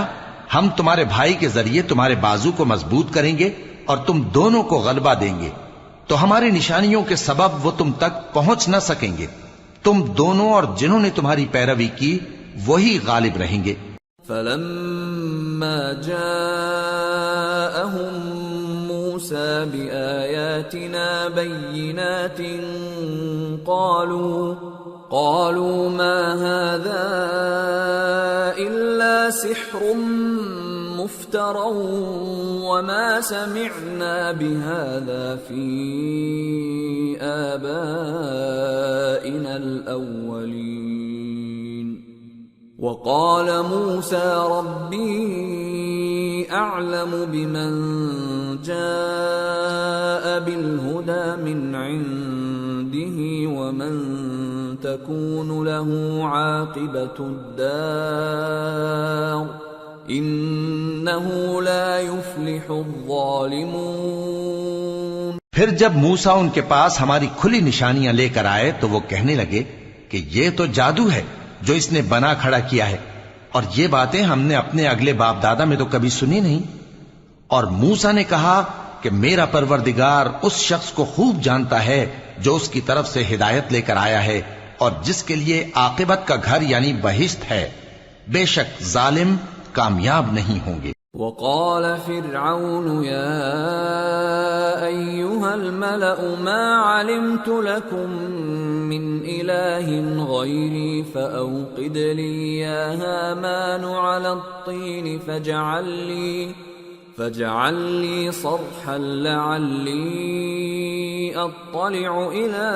ہم تمہارے بھائی کے ذریعے تمہارے بازو کو مضبوط کریں گے اور تم دونوں کو غلبہ دیں گے، تو ہماری نشانیوں کے سبب وہ تم تک پہنچ نہ سکیں گے، تم دونوں اور جنہوں نے تمہاری پیروی کی وہی غالب رہیں گے۔ فلما جاءهم موسى بآياتنا بينات قالوا ما هذا إلا سحر مفترى وما سمعنا بهذا في آبائنا الأولين وقال موسى ربي أعلم بمن جاء بالهدى من عنده ومن تكون له عاقبة الدار إنه لا يفلح الظالمون۔ پھر جب موسیٰ ان کے پاس ہماری کھلی نشانیاں لے کر آئے تو وہ کہنے لگے کہ یہ تو جادو ہے جو اس نے بنا کھڑا کیا ہے، اور یہ باتیں ہم نے اپنے اگلے باپ دادا میں تو کبھی سنی نہیں۔ اور موسیٰ نے کہا کہ میرا پروردگار اس شخص کو خوب جانتا ہے جو اس کی طرف سے ہدایت لے کر آیا ہے اور جس کے لیے عاقبت کا گھر یعنی بہشت ہے، بے شک ظالم کامیاب نہیں ہوں گے۔ وقال فرعون يا أيها الملأ ما علمت لكم من إله غيري فأوقد لي يا هامان على الطين فاجعل لي صرحا لعلي أطلع إلى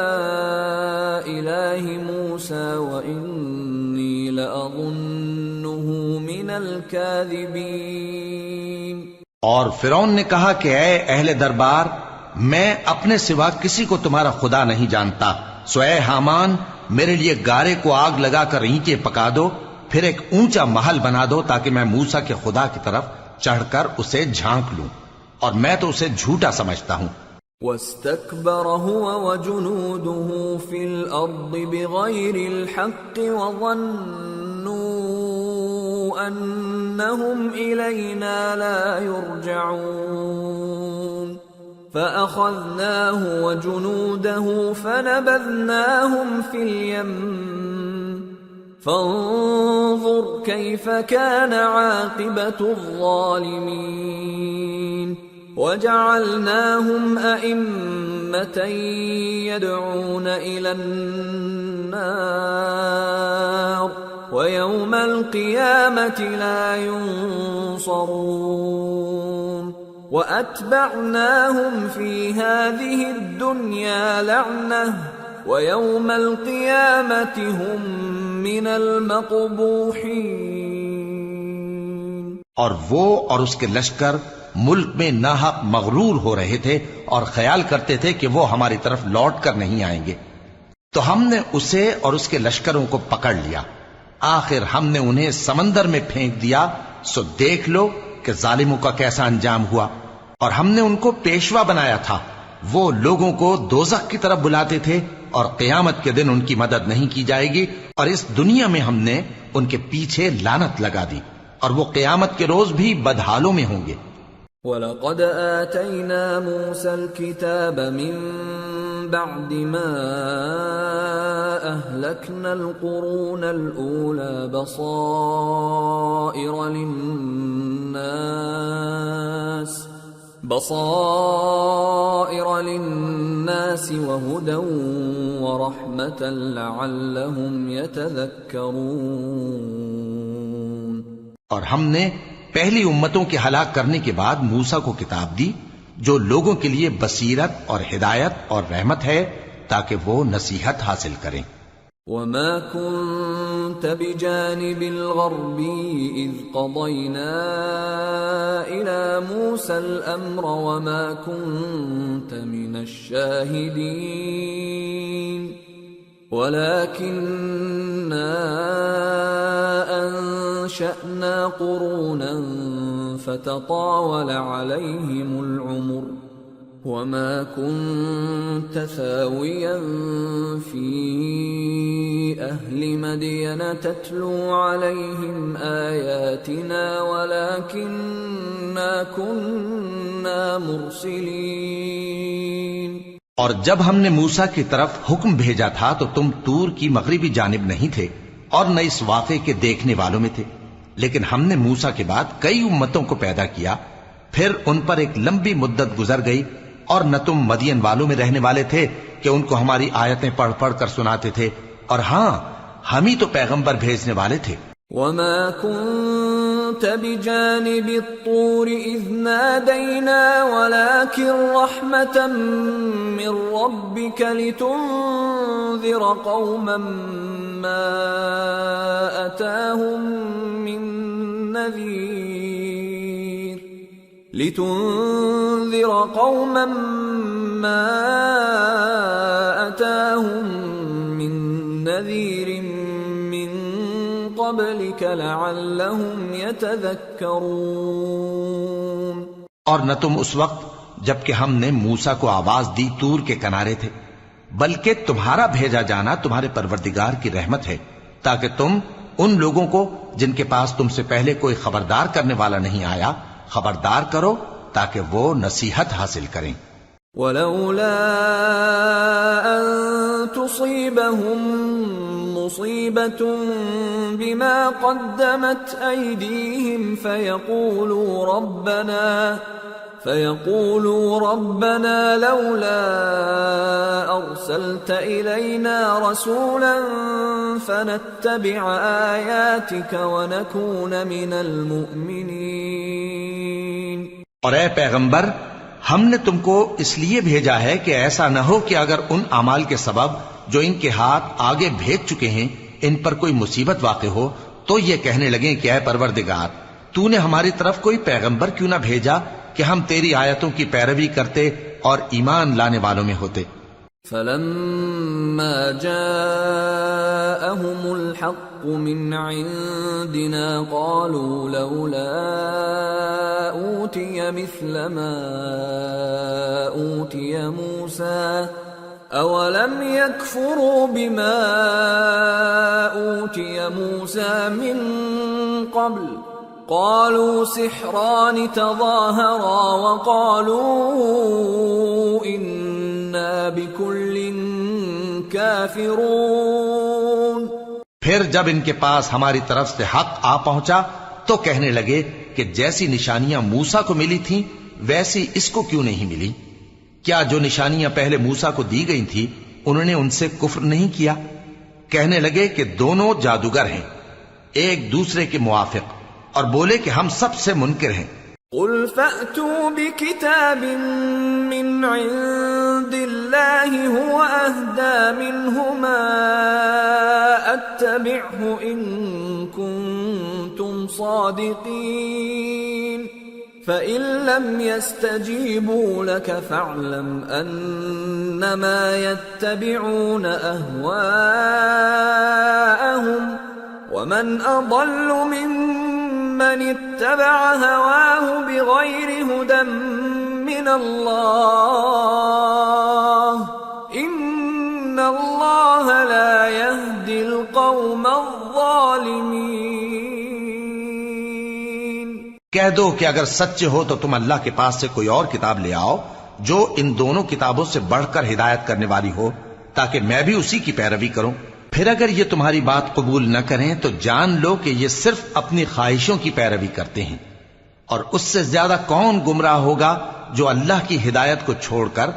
إله موسى وإني لأظنه من الكاذبين۔ اور فرعون نے کہا کہ اے اہل دربار، میں اپنے سوا کسی کو تمہارا خدا نہیں جانتا، سو اے حامان میرے لیے گارے کو آگ لگا کر اینٹیں پکا دو، پھر ایک اونچا محل بنا دو تاکہ میں موسیٰ کے خدا کی طرف چڑھ کر اسے جھانک لوں، اور میں تو اسے جھوٹا سمجھتا ہوں۔ واستكبر هو وجنوده في الأرض بغير الحق وظنوا أنهم إلينا لا يرجعون فأخذناه وجنوده فنبذناهم في اليم فانظر كيف كان عاقبة الظالمين وجعلناهم أئمة يدعون إلى النار ويوم القيامة لا ينصرون وأتبعناهم في هذه الدنيا لعنة ويوم القيامة هم من المقبوحين۔ اور وہ اور اس کے لشکر ملک میں ناحق مغرور ہو رہے تھے اور خیال کرتے تھے کہ وہ ہماری طرف لوٹ کر نہیں آئیں گے، تو ہم نے اسے اور اس کے لشکروں کو پکڑ لیا، آخر ہم نے انہیں سمندر میں پھینک دیا، سو دیکھ لو کہ ظالموں کا کیسا انجام ہوا۔ اور ہم نے ان کو پیشوا بنایا تھا، وہ لوگوں کو دوزخ کی طرف بلاتے تھے، اور قیامت کے دن ان کی مدد نہیں کی جائے گی، اور اس دنیا میں ہم نے ان کے پیچھے لعنت لگا دی، اور وہ قیامت کے روز بھی بدحالوں میں ہوں گے۔ وَلَقَدْ آتَيْنَا مُوسَى الْكِتَابَ مِن بَعْدِ مَا أَهْلَكْنَا الْقُرُونَ الْأُولَى بَصَائِرَ لِلنَّاسِ وَهُدًى وَرَحْمَةً لَعَلَّهُمْ يَتَذَكَّرُونَ۔ اور ہم نے پہلی امتوں کے ہلاک کرنے کے بعد موسیٰ کو کتاب دی جو لوگوں کے لیے بصیرت اور ہدایت اور رحمت ہے تاکہ وہ نصیحت حاصل کریں۔ وَمَا كُنْتَ بِجَانِبِ الْغَرْبِيِّ إِذْ قَضَيْنَا إِلَى مُوسَى الْأَمْرَ وَمَا كُنْتَ مِنَ الشَّاهِدِينَ وَلَكِنَّا أَنشَأْنَا قُرُونًا فَتَطَاوَلَ عَلَيْهِمُ الْعُمُرُ وَمَا كُنْتَ ثَاوِيًا فِي أَهْلِ مَدْيَنَ تَتْلُو عَلَيْهِمْ آيَاتِنَا وَلَكِنَّا كُنَّا مُرْسِلِينَ۔ اور جب ہم نے موسیٰ کی طرف حکم بھیجا تھا تو تم طور کی مغربی جانب نہیں تھے اور نہ اس واقعے کے دیکھنے والوں میں تھے، لیکن ہم نے موسیٰ کے بعد کئی امتوں کو پیدا کیا، پھر ان پر ایک لمبی مدت گزر گئی، اور نہ تم مدین والوں میں رہنے والے تھے کہ ان کو ہماری آیتیں پڑھ پڑھ کر سناتے تھے، اور ہاں ہم ہی تو پیغمبر بھیجنے والے تھے۔ وَمَا كُنْتَ بِجَانِبِ الطُّورِ إِذْ نَادَيْنَا وَلَكِنْ رَحْمَةً مِّن رَّبِّكَ لِتُنذِرَ قَوْمًا مَّا أَتَاهُم مِّن نَّذِيرٍ مِّن قَبْلِكَ لَعَلَّهُمْ يَتَذَكَّرُونَ۔ اور نہ تم اس وقت جبکہ ہم نے موسیٰ کو آواز دی طور کے کنارے تھے، بلکہ تمہارا بھیجا جانا تمہارے پروردگار کی رحمت ہے تاکہ تم ان لوگوں کو جن کے پاس تم سے پہلے کوئی خبردار کرنے والا نہیں آیا خبردار کرو تاکہ وہ نصیحت حاصل کریں۔ وَلَوْلَا أَن تُصِيبَهُم مُّصِيبَةٌ بِمَا قَدَّمَتْ أَيْدِيهِمْ فَيَقُولُوا رَبَّنَا لَوْلَا أَرْسَلْتَ إِلَيْنَا رَسُولًا فَنَتَّبِعَ آيَاتِكَ وَنَكُونَ مِنَ الْمُؤْمِنِينَ۔ اور اے پیغمبر، ہم نے تم کو اس لیے بھیجا ہے کہ ایسا نہ ہو کہ اگر ان اعمال کے سبب جو ان کے ہاتھ آگے بھیج چکے ہیں ان پر کوئی مصیبت واقع ہو تو یہ کہنے لگیں کہ اے پروردگار، تو نے ہماری طرف کوئی پیغمبر کیوں نہ بھیجا کہ ہم تیری آیتوں کی پیروی کرتے اور ایمان لانے والوں میں ہوتے۔ فَلَمَّا جَاءَهُمُ الْحَقُّ مِنْ عِنْدِنَا قَالُوا لَوْلَا أُوتِيَ مِثْلَ مَا أُوتِيَ مُوسَى أَوَلَمْ يَكْفُرُوا بِمَا أُوتِيَ مُوسَى مِنْ قَبْلُ قَالُوا سِحْرَانِ تَظَاهَرَا وَقَالُوا إِنَّا بِكُلٍّ كَافِرُونَ۔ پھر جب ان کے پاس ہماری طرف سے حق آ پہنچا تو کہنے لگے کہ جیسی نشانیاں موسیٰ کو ملی تھیں ویسی اس کو کیوں نہیں ملی؟ کیا جو نشانیاں پہلے موسیٰ کو دی گئی تھی انہوں نے ان سے کفر نہیں کیا؟ کہنے لگے کہ دونوں جادوگر ہیں، ایک دوسرے کے موافق، اور بولے کہ ہم سب سے منکر ہیں۔ قُلْ فَأْتُوا بِكِتَابٍ مِّنْ عِندِ اللَّهِ هُوَ أَهْدَى مِنْهُمَا أَتَّبِعْهُ إِن كُنتُمْ صَادِقِينَ فَإِن لَّمْ يَسْتَجِيبُوا لَكَ فَاعْلَمْ أَنَّمَا يَتَّبِعُونَ أَهْوَاءَهُمْ ومن أضل ممن اتبع هواه بغير هدى من الله إن الله لا يهدي القوم الظالمين۔ کہہ دو کہ اگر سچے ہو تو تم اللہ کے پاس سے کوئی اور کتاب لے آؤ جو ان دونوں کتابوں سے بڑھ کر ہدایت کرنے والی ہو، تاکہ میں بھی اسی کی پیروی کروں۔ پھر اگر یہ تمہاری بات قبول نہ کریں تو جان لو کہ یہ صرف اپنی خواہشوں کی پیروی کرتے ہیں، اور اس سے زیادہ کون گمراہ ہوگا جو اللہ کی ہدایت کو چھوڑ کر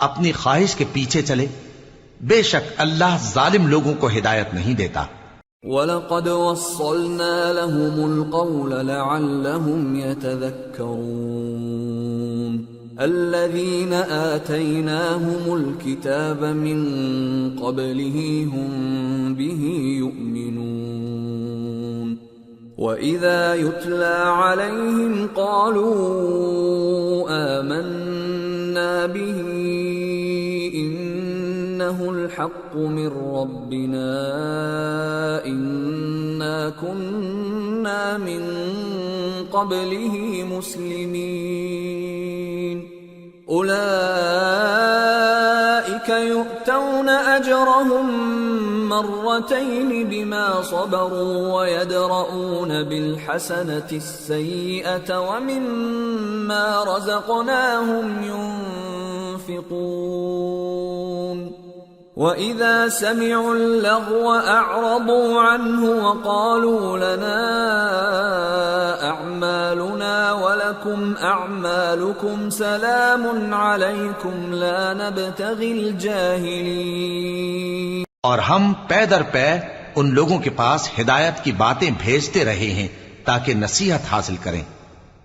اپنی خواہش کے پیچھے چلے۔ بے شک اللہ ظالم لوگوں کو ہدایت نہیں دیتا۔ وَلَقَدْ وَصَّلْنَا لَهُمُ الْقَوْلَ لَعَلَّهُمْ يَتَذَكَّرُونَ الَّذِينَ آتَيْنَاهُمُ الْكِتَابَ مِنْ قَبْلِهِ هُمْ بِهِ يُؤْمِنُونَ وَإِذَا يُتْلَى عَلَيْهِمْ قَالُوا آمَنَّا بِهِ إِنَّهُ الْحَقُّ مِنْ رَبِّنَا إِنَّا كُنَّا مِنْ قَبْلِهِ مُسْلِمِينَ أُولَئِكَ يُؤْتَوْنَ أَجْرَهُمْ مرتين بما صبروا ويدرؤون بالحسنة السيئة ومما رزقناهم ينفقون وإذا سمعوا اللغو أعرضوا عنه وقالوا لنا أعمالنا ولكم أعمالكم سلام عليكم لا نبتغي الجاهلين۔ اور ہم پے در پے ان لوگوں کے پاس ہدایت کی باتیں بھیجتے رہے ہیں تاکہ نصیحت حاصل کریں۔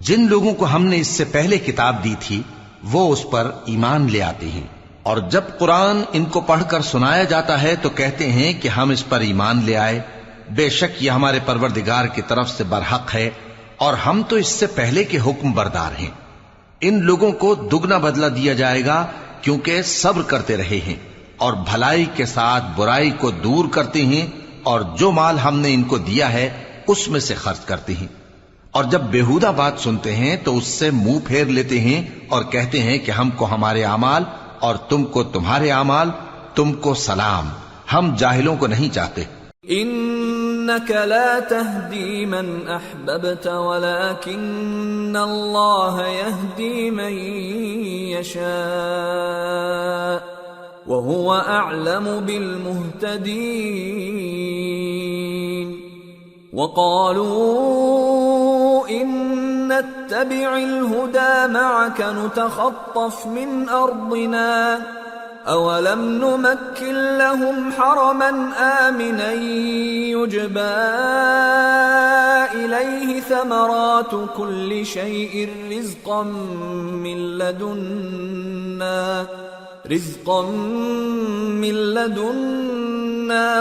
جن لوگوں کو ہم نے اس سے پہلے کتاب دی تھی وہ اس پر ایمان لے آتے ہیں، اور جب قرآن ان کو پڑھ کر سنایا جاتا ہے تو کہتے ہیں کہ ہم اس پر ایمان لے آئے، بے شک یہ ہمارے پروردگار کی طرف سے برحق ہے، اور ہم تو اس سے پہلے کے حکم بردار ہیں۔ ان لوگوں کو دگنا بدلہ دیا جائے گا کیونکہ صبر کرتے رہے ہیں اور بھلائی کے ساتھ برائی کو دور کرتے ہیں، اور جو مال ہم نے ان کو دیا ہے اس میں سے خرچ کرتے ہیں، اور جب بیہودہ بات سنتے ہیں تو اس سے منہ پھیر لیتے ہیں اور کہتے ہیں کہ ہم کو ہمارے اعمال اور تم کو تمہارے اعمال، تم کو سلام، ہم جاہلوں کو نہیں چاہتے۔ انك لا تهدي من احببت ولكن الله يهدي من يشاء وهو اعلم بالمهتدين وقالوا ان نتبع الهدى معك نتخطف من ارضنا أولم نمكن لهم حرما آمنا يجبى إليه ثمرات كل شيء رزقا من لدنا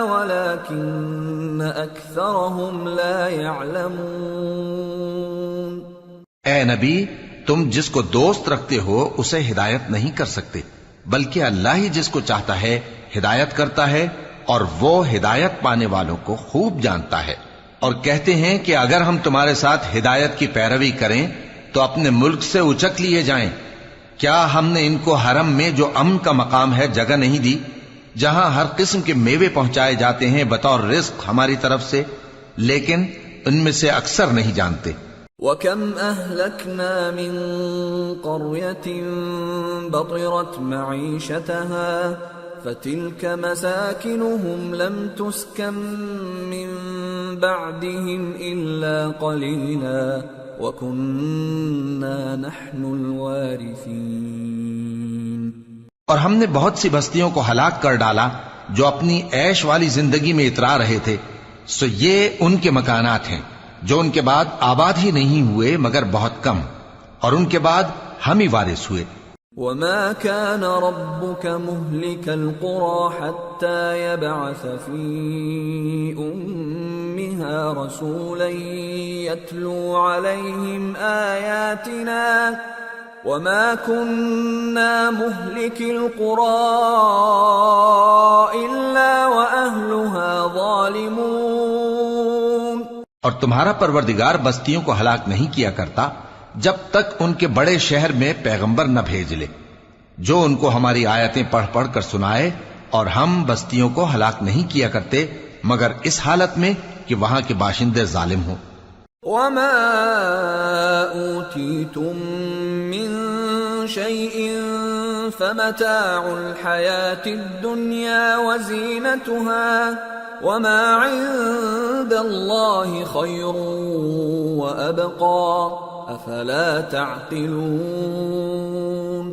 ولكن أكثرهم لا يعلمون۔ اے نبی، تم جس کو دوست رکھتے ہو اسے ہدایت نہیں کر سکتے، بلکہ اللہ ہی جس کو چاہتا ہے ہدایت کرتا ہے، اور وہ ہدایت پانے والوں کو خوب جانتا ہے۔ اور کہتے ہیں کہ اگر ہم تمہارے ساتھ ہدایت کی پیروی کریں تو اپنے ملک سے اچک لیے جائیں۔ کیا ہم نے ان کو حرم میں جو امن کا مقام ہے جگہ نہیں دی، جہاں ہر قسم کے میوے پہنچائے جاتے ہیں بطور رزق ہماری طرف سے؟ لیکن ان میں سے اکثر نہیں جانتے۔ وَكَمْ أَهْلَكْنَا مِنْ قَرْيَةٍ بَطِرَتْ مَعِيشَتَهَا فَتِلْكَ مَسَاكِنُهُمْ لَمْ تُسْكَنْ مِنْ بَعْدِهِمْ إِلَّا قَلِيلًا وَكُنَّا نَحْنُ الْوَارِثِينَ۔ اور ہم نے بہت سی بستیوں کو ہلاک کر ڈالا جو اپنی عیش والی زندگی میں اترا رہے تھے، سو یہ ان کے مکانات ہیں جو ان کے بعد آباد ہی نہیں ہوئے مگر بہت کم، اور ان کے بعد ہم ہی وارث ہوئے۔ وَمَا كَانَ رَبُّكَ مُهْلِكَ الْقُرَى حَتَّى يَبْعَثَ فِي أُمِّهَا رَسُولًا يَتْلُو عَلَيْهِمْ آيَاتِنَا وَمَا كُنَّا مُهْلِكِ الْقُرَى إِلَّا وَأَهْلُهَا ظَالِمُونَ۔ تمہارا پروردگار بستیوں کو ہلاک نہیں کیا کرتا جب تک ان کے بڑے شہر میں پیغمبر نہ بھیج لے جو ان کو ہماری آیتیں پڑھ پڑھ کر سنائے، اور ہم بستیوں کو ہلاک نہیں کیا کرتے مگر اس حالت میں کہ وہاں کے باشندے ظالم ہوں۔ وما أوتيتم من شيء فمتاع الحياة الدنيا وزينتها وما عند الله خير وأبقى أفلا تعقلون۔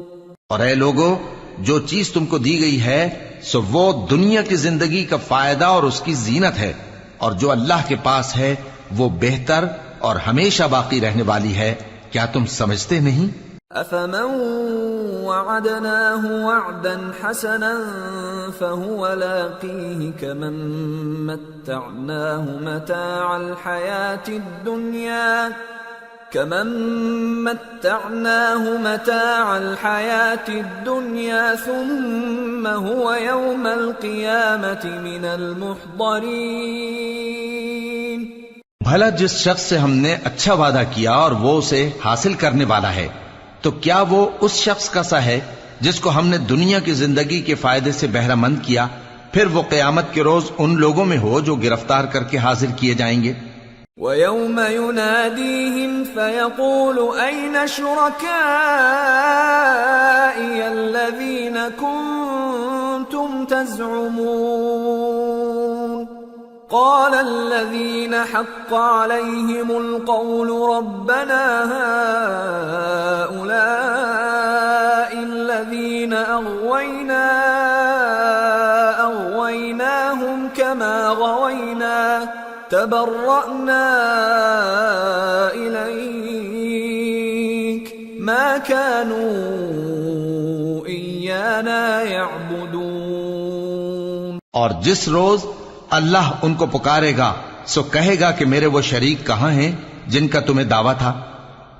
اور اے لوگو، جو چیز تم کو دی گئی ہے سو وہ دنیا کی زندگی کا فائدہ اور اس کی زینت ہے، اور جو اللہ کے پاس ہے وہ بہتر اور ہمیشہ باقی رہنے والی ہے۔ کیا تم سمجھتے نہیں؟ أفمن وعدناه وعدا حسنا فهو لاقيه كمن متعناه متاع الحياة الدنيا ثم هو يوم القيامة من المحضرين۔ بھلا جس شخص سے ہم نے اچھا وعدہ کیا اور وہ اسے حاصل کرنے والا ہے، تو کیا وہ اس شخص کا سا ہے جس کو ہم نے دنیا کی زندگی کے فائدے سے بہرہ مند کیا، پھر وہ قیامت کے روز ان لوگوں میں ہو جو گرفتار کر کے حاضر کیے جائیں گے۔ وَيَوْمَ يُنَادِيهِمْ فَيَقُولُ أَيْنَ شُرَكَائِيَ الَّذِينَ كُنتُمْ تَزْعُمُونَ قَالَ الَّذِينَ حَقَّ عَلَيْهِمُ الْقَوْلُ رَبَّنَا هَؤُلَاءِ الَّذِينَ أَغْوَيْنَاهُمْ كَمَا غَوَيْنَا تبرأنا إليك ما كانوا إيانا يعبدون۔ اور جس روز اللہ ان کو پکارے گا سو کہے گا کہ میرے وہ شریک کہاں ہیں جن کا تمہیں دعویٰ تھا؟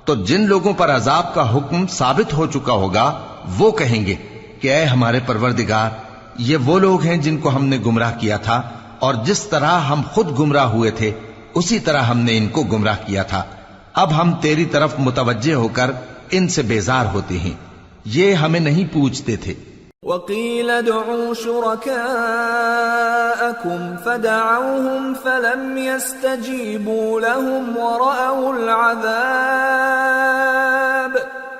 تو جن لوگوں پر عذاب کا حکم ثابت ہو چکا ہوگا وہ کہیں گے کہ اے ہمارے پروردگار، یہ وہ لوگ ہیں جن کو ہم نے گمراہ کیا تھا، اور جس طرح ہم خود گمراہ ہوئے تھے اسی طرح ہم نے ان کو گمراہ کیا تھا۔ اب ہم تیری طرف متوجہ ہو کر ان سے بیزار ہوتے ہیں، یہ ہمیں نہیں پوچھتے تھے۔ وَقِيلَ ادْعُوا شُرَكَاءَكُمْ فَدَعَوْهُمْ فَلَمْ يَسْتَجِيبُوا لَهُمْ وَرَأَوُا الْعَذَابَ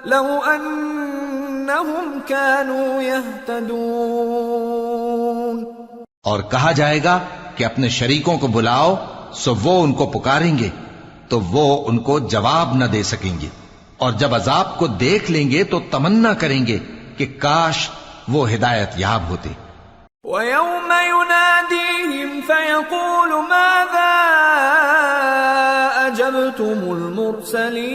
لَوْ أَنَّهُمْ كَانُوا يَهْتَدُونَ۔ اور کہا جائے گا کہ اپنے شریکوں کو بلاؤ، سو وہ ان کو پکاریں گے تو وہ ان کو جواب نہ دے سکیں گے، اور جب عذاب کو دیکھ لیں گے تو تمنا کریں گے کہ کاش وہ ہدایت یاب ہوتے۔ وَيَوْمَ يُنَادِيهِمْ فَيَقُولُ مَاذَا أَجَبْتُمُ الْمُرْسَلِينَ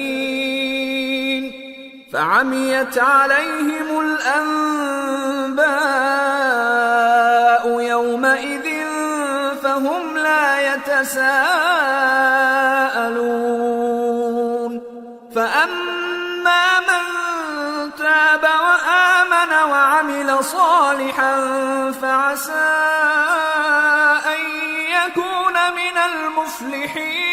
فَعَمِيَتْ عَلَيْهِمُ الْأَنبَاءُ يَوْمَئِذٍ فَهُمْ لَا يَتَسَاءَلُونَ فَأَمَّا مَنْ تَابَ وَآمَنَ وَعَمِلَ صَالِحًا فَعَسَىٰ أَن يَكُونَ مِنَ الْمُفْلِحِينَ۔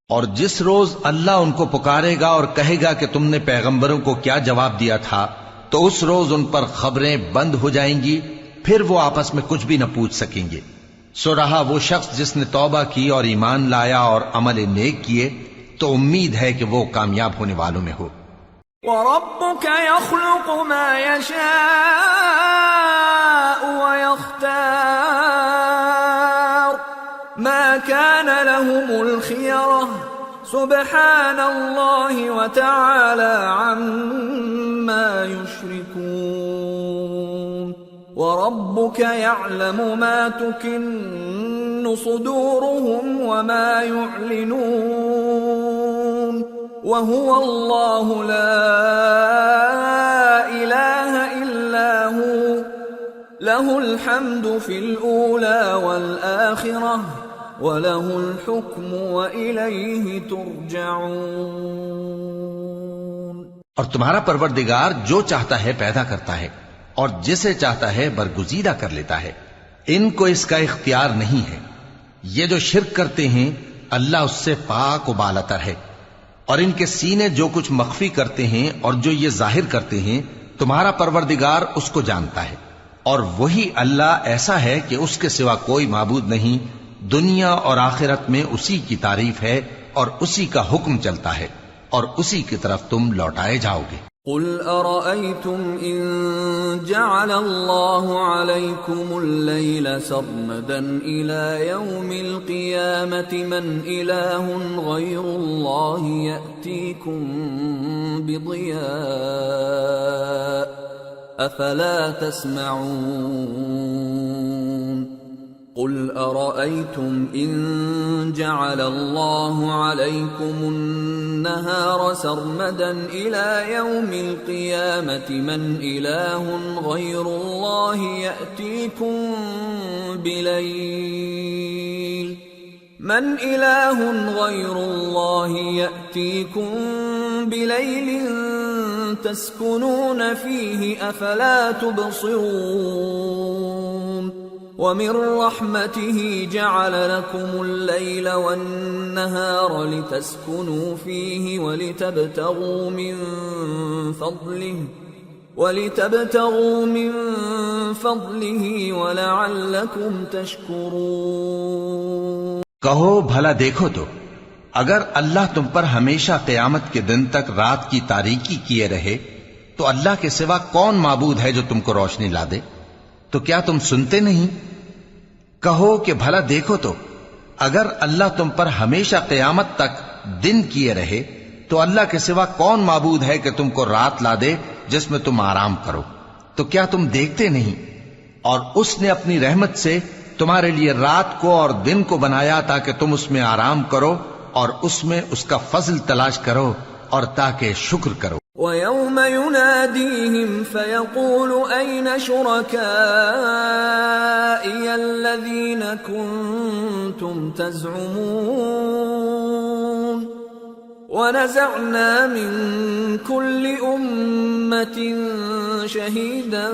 اور جس روز اللہ ان کو پکارے گا اور کہے گا کہ تم نے پیغمبروں کو کیا جواب دیا تھا، تو اس روز ان پر خبریں بند ہو جائیں گی، پھر وہ آپس میں کچھ بھی نہ پوچھ سکیں گے۔ سو رہا وہ شخص جس نے توبہ کی اور ایمان لایا اور عمل نیک کیے، تو امید ہے کہ وہ کامیاب ہونے والوں میں ہو۔ وَرَبُّكَ يَخْلُقُ مَا يَشَاءُ وَيَخْتَارُ مَا كَانَ لَهُمُ الْخِيَرَةُ سُبْحَانَ اللَّهِ وَتَعَالَى عَمَّا يُشْرِكُونَ۔ وَرَبُّكَ يَعْلَمُ مَا تُكِنُّ صُدُورُهُمْ وَمَا يُعْلِنُونَ وَهُوَ اللَّهُ لَا إِلَٰهَ إِلَّا هُوَ لَهُ الْحَمْدُ فِي الْأُولَى وَالْآخِرَةِ وَلَهُ الْحُكْمُ وَإِلَيْهِ تُرْجَعُونَ۔ اور تمہارا پروردگار جو چاہتا ہے پیدا کرتا ہے، اور جسے چاہتا ہے برگزیدہ کر لیتا ہے، ان کو اس کا اختیار نہیں ہے۔ یہ جو شرک کرتے ہیں اللہ اس سے پاک و بالاتر ہے، اور ان کے سینے جو کچھ مخفی کرتے ہیں اور جو یہ ظاہر کرتے ہیں تمہارا پروردگار اس کو جانتا ہے، اور وہی اللہ ایسا ہے کہ اس کے سوا کوئی معبود نہیں، دنیا اور آخرت میں اسی کی تعریف ہے اور اسی کا حکم چلتا ہے اور اسی کی طرف تم لوٹائے جاؤ گے۔ قل أرأيتم إن جعل الله عليكم الليل سرمدا إلى يوم القيامة من إله غير الله يأتيكم بضياء أفلا تسمعون قل أرأيتم إن جعل الله عليكم النهار سرمدا إلى يوم القيامة من إله غير الله يأتيكم بليل تسكنون فيه أفلا تبصرون وَمِن رَّحْمَتِهِ جَعَلَ لَكُمُ اللَّيْلَ وَالنَّهَارَ لِتَسْكُنُوا فِيهِ وَلِتَبْتَغُوا مِن فَضْلِهِ وَلَعَلَّكُمْ تَشْكُرُونَ کہو بھلا دیکھو تو اگر اللہ تم پر ہمیشہ قیامت کے دن تک رات کی تاریکی کیے رہے تو اللہ کے سوا کون معبود ہے جو تم کو روشنی لا دے؟ تو کیا تم سنتے نہیں؟ کہو کہ بھلا دیکھو تو اگر اللہ تم پر ہمیشہ قیامت تک دن کیے رہے تو اللہ کے سوا کون معبود ہے کہ تم کو رات لا دے جس میں تم آرام کرو؟ تو کیا تم دیکھتے نہیں؟ اور اس نے اپنی رحمت سے تمہارے لیے رات کو اور دن کو بنایا تاکہ تم اس میں آرام کرو اور اس میں اس کا فضل تلاش کرو اور تاکہ شکر کرو۔ وَيَوْمَ يُنَادِيهِمْ فَيَقُولُ أَيْنَ شُرَكَائِيَ الَّذِينَ كُنتُمْ تَزْعُمُونَ وَنَزَعْنَا مِن كُلِّ أُمَّةٍ شَهِيدًا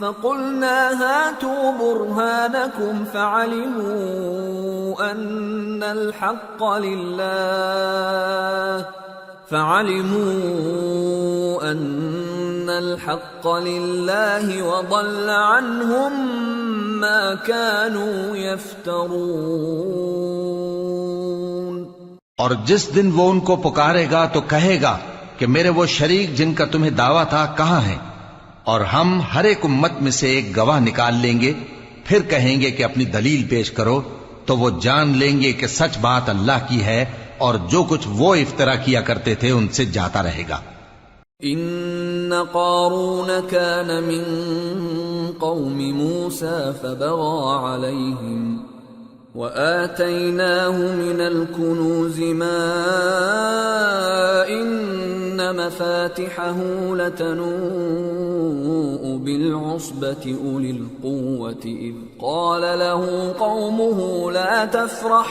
فَقُلْنَا هَاتُوا بُرْهَانَكُمْ فَعَلِمُوا أَنَّ الحق لله وضل عنهم ما كانوا يفترون۔ اور جس دن وہ ان کو پکارے گا تو کہے گا کہ میرے وہ شریک جن کا تمہیں دعویٰ تھا کہاں ہیں؟ اور ہم ہر ایک امت میں سے ایک گواہ نکال لیں گے، پھر کہیں گے کہ اپنی دلیل پیش کرو، تو وہ جان لیں گے کہ سچ بات اللہ کی ہے اور جو کچھ وہ افترا کیا کرتے تھے ان سے جاتا رہے گا۔ ان قارون كان من قوم موسى فبغى عليهم وآتيناه من الكنوز ما إن مفاتحه لتنوء بالعصبة أولي القوة إذ قال له قومه لا تفرح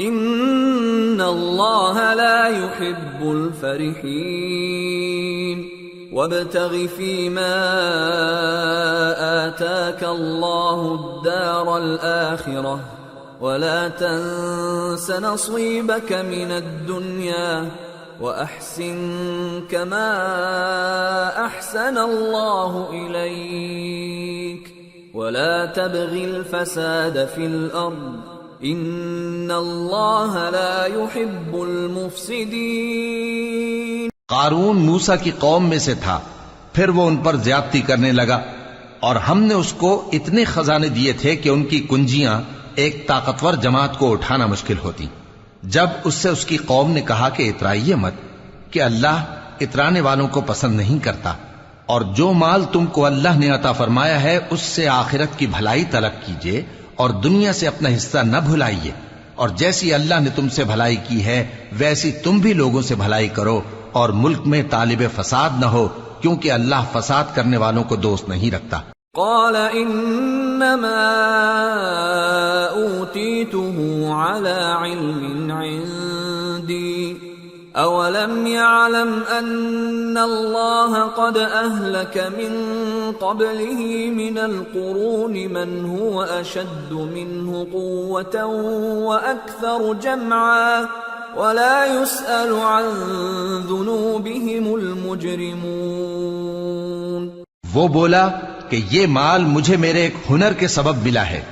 إن الله لا يحب الفرحين وابتغ فيما آتاك الله الدار الآخرة ولا تنس نصيبك من الدنيا وأحسن كما أحسن الله إليك ولا تبغ الفساد في الأرض ان اللہ لا يحب المفسدین۔ قارون موسیٰ کی قوم میں سے تھا، پھر وہ ان پر زیادتی کرنے لگا اور ہم نے اس کو اتنے خزانے دیے تھے کہ ان کی کنجیاں ایک طاقتور جماعت کو اٹھانا مشکل ہوتی۔ جب اس سے اس کی قوم نے کہا کہ اترائیے مت کہ اللہ اترانے والوں کو پسند نہیں کرتا، اور جو مال تم کو اللہ نے عطا فرمایا ہے اس سے آخرت کی بھلائی طلب کیجیے اور دنیا سے اپنا حصہ نہ بھلائیے، اور جیسی اللہ نے تم سے بھلائی کی ہے ویسی تم بھی لوگوں سے بھلائی کرو، اور ملک میں طالب فساد نہ ہو کیونکہ اللہ فساد کرنے والوں کو دوست نہیں رکھتا۔ قال انما اوتیته على علم عندي أولم يعلم أن الله قد أهلك من قبله من القرون من هو أشد منه قوة وأكثر جمعا ولا يسأل عن ذنوبهم المجرمون. وہ بولا کہ یہ مال مجھے میرے ایک ہنر کے سبب ملا ہے.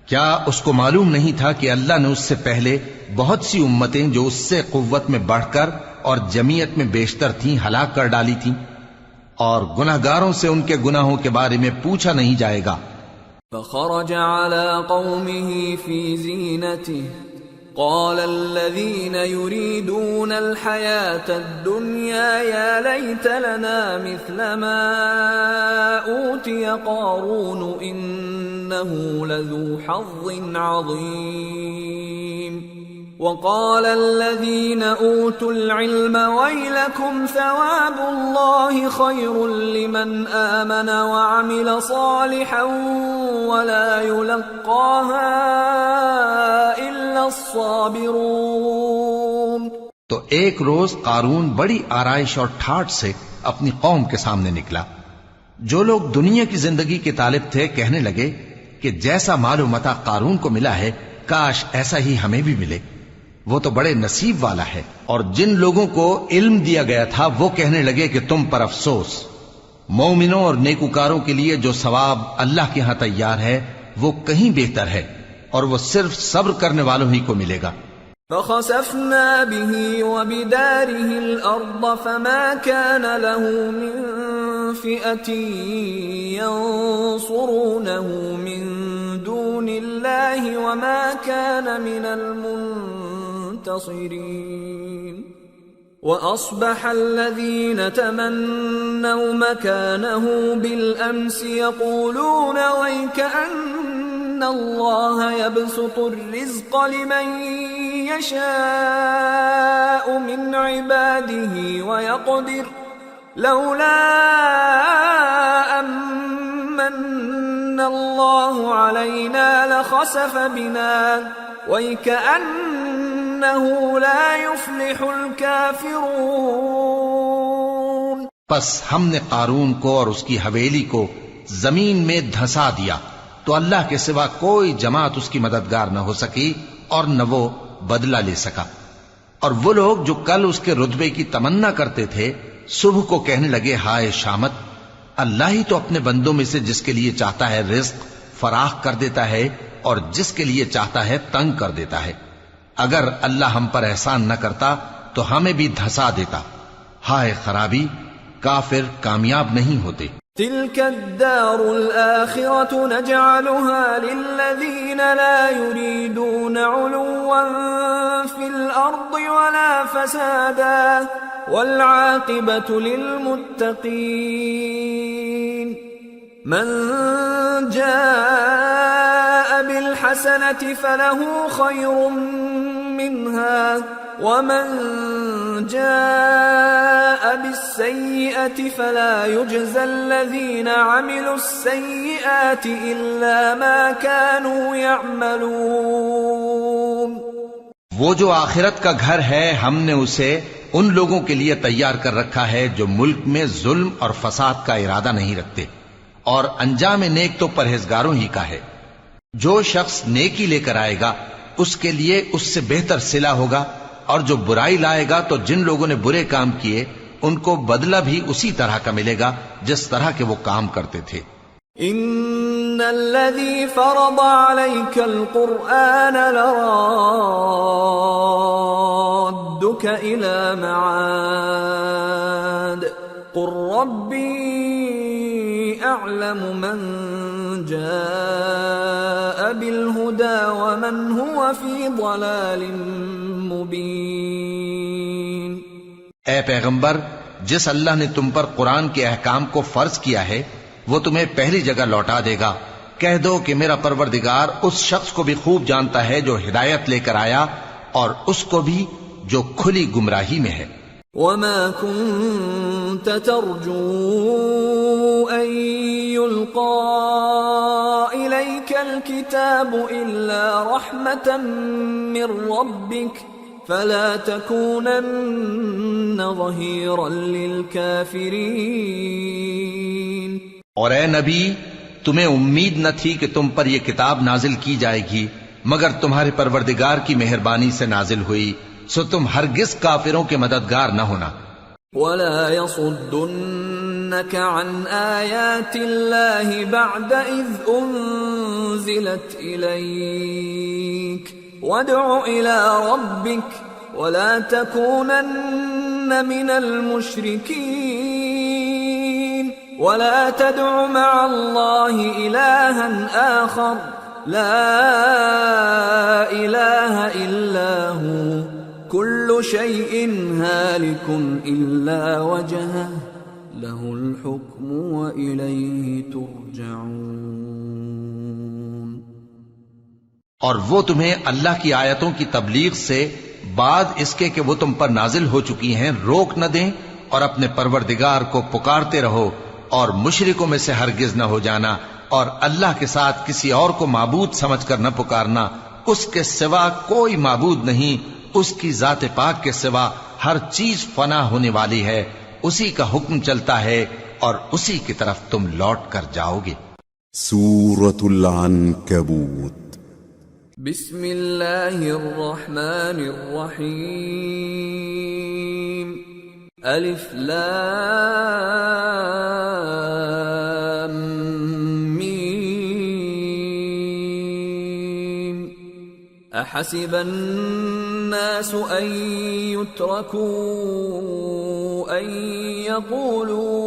کیا اس کو معلوم نہیں تھا کہ اللہ نے اس سے پہلے بہت سی امتیں جو اس سے قوت میں بڑھ کر اور جمعیت میں بیشتر تھیں ہلاک کر ڈالی تھیں، اور گناہگاروں سے ان کے گناہوں کے بارے میں پوچھا نہیں جائے گا. فخرج على قومه في زينته قال الذين يريدون الحياة الدنيا يا ليت لنا مثل ما أوتي قارون إنه لذو حظ عظيم. وقال الذين أوتوا العلم ويلكم ثواب الله خير لمن آمن وعمل صالحا ولا يلقاها إلا الصابرون. تو ایک روز قارون بڑی آرائش اور ٹھاٹ سے اپنی قوم کے سامنے نکلا. جو لوگ دنیا کی زندگی کے طالب تھے کہنے لگے کہ جیسا مال و متاع قارون کو ملا ہے کاش ایسا ہی ہمیں بھی ملے، وہ تو بڑے نصیب والا ہے. اور جن لوگوں کو علم دیا گیا تھا وہ کہنے لگے کہ تم پر افسوس، مومنوں اور نیکوکاروں کے لیے جو ثواب اللہ کے ہاں تیار ہے وہ کہیں بہتر ہے، اور وہ صرف صبر کرنے والوں ہی کو ملے گا. فخسفنا به وبداره الأرض فما كان له من فئة ينصرونه من دون الله وما كان من المنتصرين. وأصبح الذين تمنوا مكانه بالأمس يقولون ويكأن الله يبسط الرزق لمن يشاء من عباده ويقدر لولا أمن الله علينا لخسف بنا وَيْكَأَنَّهُ لَا يُفْلِحُ الْكَافِرُونَ. پس ہم نے قارون کو اور اس کی حویلی کو زمین میں دھسا دیا تو اللہ کے سوا کوئی جماعت اس کی مددگار نہ ہو سکی اور نہ وہ بدلہ لے سکا. اور وہ لوگ جو کل اس کے رتبے کی تمنا کرتے تھے صبح کو کہنے لگے ہائے شامت، اللہ ہی تو اپنے بندوں میں سے جس کے لیے چاہتا ہے رزق فراخ کر دیتا ہے اور جس کے لیے چاہتا ہے تنگ کر دیتا ہے. اگر اللہ ہم پر احسان نہ کرتا تو ہمیں بھی دھسا دیتا. ہائے خرابی، کافر کامیاب نہیں ہوتے. تلك الدار الآخرة نجعلها للذين لا يريدون علوا في الأرض ولا فسادا والعاقبة للمتقين. من جاء بالحسنة فله خير منها ومن جاء بالسيئة فلا يجزى الذين عملوا السيئات إلا ما كانوا يعملون. وہ جو آخرت کا گھر ہے ہم نے اسے ان لوگوں کے لیے تیار کر رکھا ہے جو ملک میں ظلم اور فساد کا ارادہ نہیں رکھتے، اور انجام نیک تو پرہیزگاروں ہی کا ہے. جو شخص نیکی لے کر آئے گا اس کے لیے اس سے بہتر صلہ ہوگا، اور جو برائی لائے گا تو جن لوگوں نے برے کام کیے ان کو بدلہ بھی اسی طرح کا ملے گا جس طرح کے وہ کام کرتے تھے. ان الذي فرض عليك القرآن لرادك الى معاد قل ربي اعلم من جاء بالهدى ومن هو في ضلال مبين. اے پیغمبر، جس اللہ نے تم پر قرآن کے احکام کو فرض کیا ہے وہ تمہیں پہلی جگہ لوٹا دے گا. کہہ دو کہ میرا پروردگار اس شخص کو بھی خوب جانتا ہے جو ہدایت لے کر آیا اور اس کو بھی جو کھلی گمراہی میں ہے. وما كنت ترجو أن يلقى إليك الكتاب إلا رحمة من ربك فلا تكونن ظهيرا للكافرين. اور اے نبی تمہیں امید نہ تھی کہ تم پر یہ کتاب نازل کی جائے گی مگر تمہارے پروردگار کی مہربانی سے نازل ہوئی، سو تم ہرگز کافروں کے مددگار نہ ہونا. ولا يصدنك عن آيات الله بعد إذ أنزلت إليك وادع إلى ربك ولا تكونن من المشركين. ولا تدع مع الله إلها آخر لا إله إلا هو كل شيء هالك إلا وجهه له الحكم وإليه ترجعون. اور وہ تمہیں اللہ کی آیتوں کی تبلیغ سے بعد اس کے کہ وہ تم پر نازل ہو چکی ہیں روک نہ دیں، اور اپنے پروردگار کو پکارتے رہو اور مشرکوں میں سے ہرگز نہ ہو جانا، اور اللہ کے ساتھ کسی اور کو معبود سمجھ کر نہ پکارنا. اس کے سوا کوئی معبود نہیں، اس کی ذات پاک کے سوا ہر چیز فنا ہونے والی ہے، اسی کا حکم چلتا ہے اور اسی کی طرف تم لوٹ کر جاؤ گے. سورة العنكبوت. بسم اللہ الرحمن الرحیم. الف لام میم. احسب الناس ان يتركوا ان يقولوا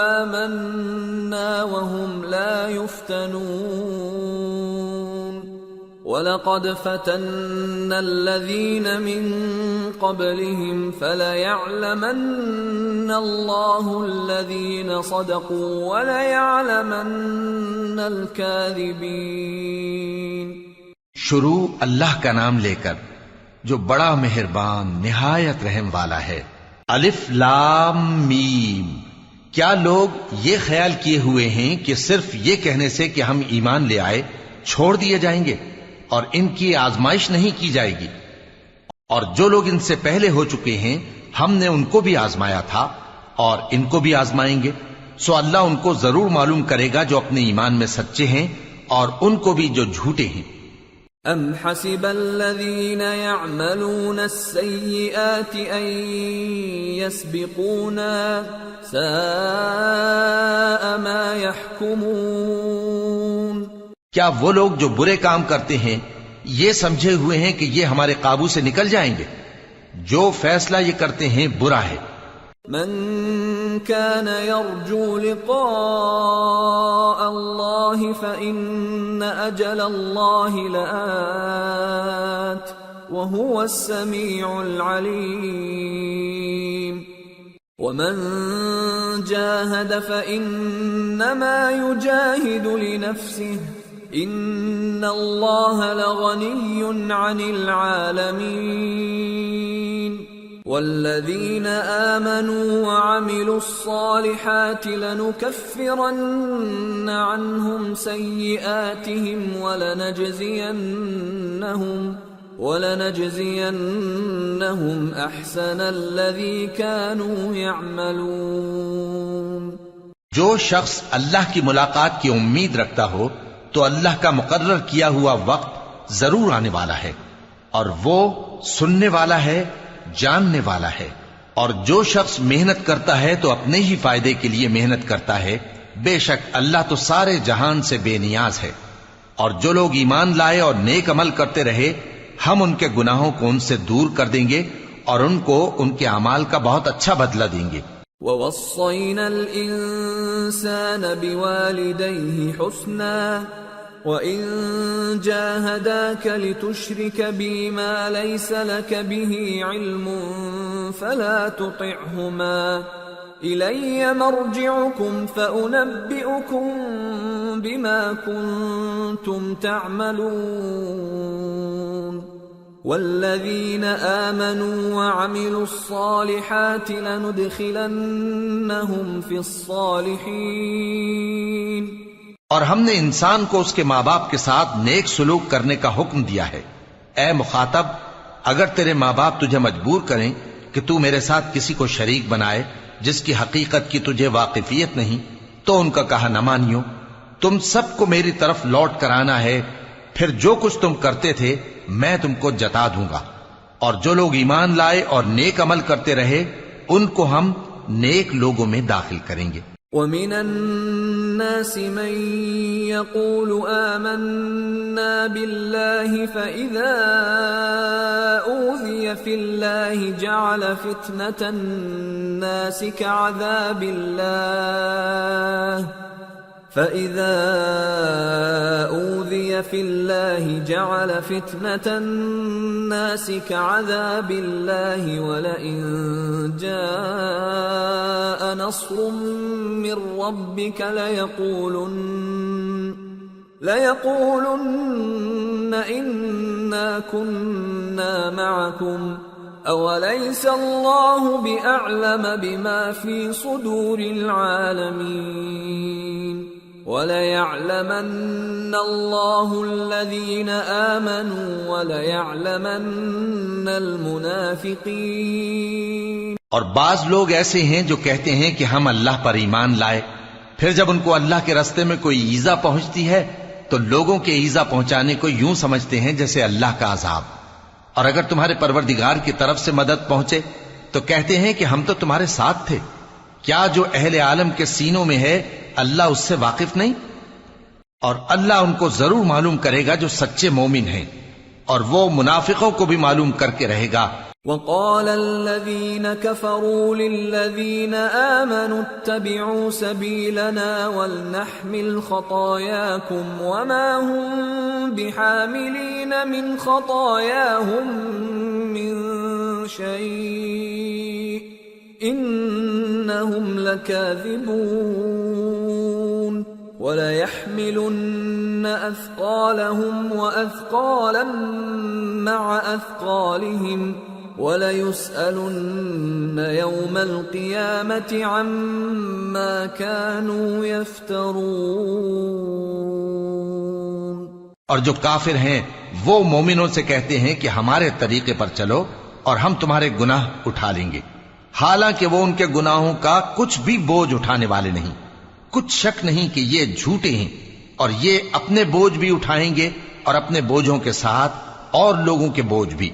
آمنا وهم لا يفتنون. وَلَقَدْ فَتَنَّا الَّذِينَ مِن قَبْلِهِمْ فَلَيَعْلَمَنَّ اللَّهُ الَّذِينَ صَدَقُوا وَلَيَعْلَمَنَّ الْكَاذِبِينَ. شروع اللہ کا نام لے کر جو بڑا مہربان نہایت رحم والا ہے. الف لام میم. کیا لوگ یہ خیال کیے ہوئے ہیں کہ صرف یہ کہنے سے کہ ہم ایمان لے آئے چھوڑ دیے جائیں گے اور ان کی آزمائش نہیں کی جائے گی؟ اور جو لوگ ان سے پہلے ہو چکے ہیں ہم نے ان کو بھی آزمایا تھا اور ان کو بھی آزمائیں گے، سو اللہ ان کو ضرور معلوم کرے گا جو اپنے ایمان میں سچے ہیں اور ان کو بھی جو جھوٹے ہیں. ام حسب الذين يعملون السيئات ان يسبقونا ساء ما يحكمون. کیا وہ لوگ جو برے کام کرتے ہیں یہ سمجھے ہوئے ہیں کہ یہ ہمارے قابو سے نکل جائیں گے؟ جو فیصلہ یہ کرتے ہیں برا ہے. من كان يرجو لقاء الله فإن أجل الله لآت وهو السميع العليم. ومن جاهد فإنما يجاهد لنفسه ان اللہ لغنی عن العالمین. والذین آمنوا وعملوا الصالحات لنكفرن عنهم سیئاتهم ولنجزینهم احسن الذی كانوا يعملون. جو شخص اللہ کی ملاقات کی امید رکھتا ہو تو اللہ کا مقرر کیا ہوا وقت ضرور آنے والا ہے، اور وہ سننے والا ہے، جاننے والا ہے. اور جو شخص محنت کرتا ہے تو اپنے ہی فائدے کے لیے محنت کرتا ہے، بے شک اللہ تو سارے جہان سے بے نیاز ہے. اور جو لوگ ایمان لائے اور نیک عمل کرتے رہے ہم ان کے گناہوں کو ان سے دور کر دیں گے اور ان کو ان کے اعمال کا بہت اچھا بدلہ دیں گے. وَوَصَّيْنَا الْإِنسَانَ بِوَالِدَيْهِ حُسْنًا وَإِن جَاهَدَاكَ لِتُشْرِكَ بِي مَا لَيْسَ لَكَ بِهِ عِلْمٌ فَلَا تُطِعْهُمَا إِلَيَّ مَرْجِعُكُمْ فَأُنَبِّئُكُم بِمَا كُنتُمْ تَعْمَلُونَ. والذین آمنوا وعملوا الصالحات لندخلنهم فی الصالحین. اور ہم نے انسان کو اس کے ماں باپ کے ساتھ نیک سلوک کرنے کا حکم دیا ہے. اے مخاطب، اگر تیرے ماں باپ تجھے مجبور کریں کہ تو میرے ساتھ کسی کو شریک بنائے جس کی حقیقت کی تجھے واقفیت نہیں تو ان کا کہا نہ مانیو. تم سب کو میری طرف لوٹ کر آنا ہے، پھر جو کچھ تم کرتے تھے میں تم کو جتا دوں گا. اور جو لوگ ایمان لائے اور نیک عمل کرتے رہے ان کو ہم نیک لوگوں میں داخل کریں گے. وَمِنَ النَّاسِ مَن يَقُولُ آمَنَّا بِاللَّهِ فَإِذَا أُوذِيَ فِي اللَّهِ جَعَلَ فِتْنَةَ النَّاسِ كَعَذَابِ اللَّهِ فَإِذَا أُوذِيَ فِي اللَّهِ جَعَلَ فِتْنَةَ النَّاسِ كَعَذَابِ اللَّهِ وَلَئِن جَاءَ نَصْرٌ مِّن رَّبِّكَ لَيَقُولُنَّ إِنَّا كُنَّا مَعَكُمْ أَوَلَيْسَ اللَّهُ بِأَعْلَمَ بِمَا فِي صُدُورِ الْعَالَمِينَ وَلَيَعْلَمَنَّ اللَّهُ الَّذِينَ آمَنُوا وَلَيَعْلَمَنَّ الْمُنَافِقِينَ. اور بعض لوگ ایسے ہیں جو کہتے ہیں کہ ہم اللہ پر ایمان لائے، پھر جب ان کو اللہ کے راستے میں کوئی ایذا پہنچتی ہے تو لوگوں کے ایذا پہنچانے کو یوں سمجھتے ہیں جیسے اللہ کا عذاب. اور اگر تمہارے پروردگار کی طرف سے مدد پہنچے تو کہتے ہیں کہ ہم تو تمہارے ساتھ تھے. کیا جو اہل عالم کے سینوں میں ہے اللہ اس سے واقف نہیں؟ اور اللہ ان کو ضرور معلوم کرے گا جو سچے مومن ہیں، اور وہ منافقوں کو بھی معلوم کر کے رہے گا. وَقَالَ الَّذِينَ كَفَرُوا لِلَّذِينَ آمَنُوا اتَّبِعُوا سَبِيلَنَا وَلْنَحْمِلْ خَطَايَاكُمْ وَمَا هُمْ بِحَامِلِينَ مِنْ خَطَايَاهُمْ مِنْ شَيْءٍ إِنَّهُمْ لَكَاذِبُونَ. وَلَيَحْمِلُنَّ أَثْقَالَهُمْ وَأَثْقَالًا مَعَ أَثْقَالِهِمْ وَلَيُسْأَلُنَّ يَوْمَ الْقِيَامَةِ عَمَّا كَانُوا يَفْتَرُونَ. اور جو کافر ہیں وہ مومنوں سے کہتے ہیں کہ ہمارے طریقے پر چلو اور ہم تمہارے گناہ اٹھا لیں گے، حالانکہ وہ ان کے گناہوں کا کچھ بھی بوجھ اٹھانے والے نہیں. کچھ شک نہیں کہ یہ جھوٹے ہیں اور یہ اپنے بوجھ بھی اٹھائیں گے اور اپنے بوجھوں کے ساتھ اور لوگوں کے بوجھ بھی.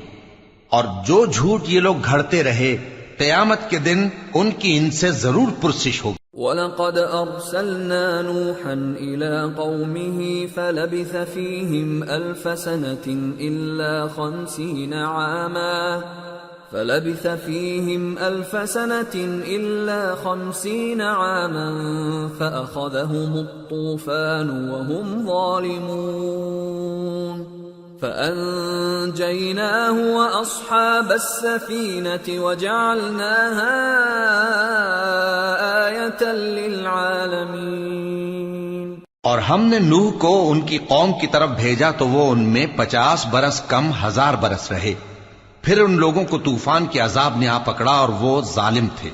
اور جو جھوٹ یہ لوگ گھڑتے رہے قیامت کے دن ان کی ان سے ضرور پرسش ہوگی. وَلَقَدْ أَرْسَلْنَا نُوحًا إِلَىٰ قَوْمِهِ فَلَبِثَ فِيهِمْ أَلْفَ سَنَةٍ إِلَّا 50 عَامًا فَأَخَذَهُمُ الطُّوفَانُ وَهُمْ ظَالِمُونَ فَأَنجَيْنَاهُ وَأَصْحَابَ السَّفِينَةِ وَجَعَلْنَاهَا آيَةً لِلْعَالَمِينَ. اور ہم نے نوح کو ان کی قوم کی طرف بھیجا تو وہ ان میں 50 برس کم 1000 برس رہے. پھر ان لوگوں کو طوفان کے عذاب نے آ پکڑا اور وہ ظالم تھے.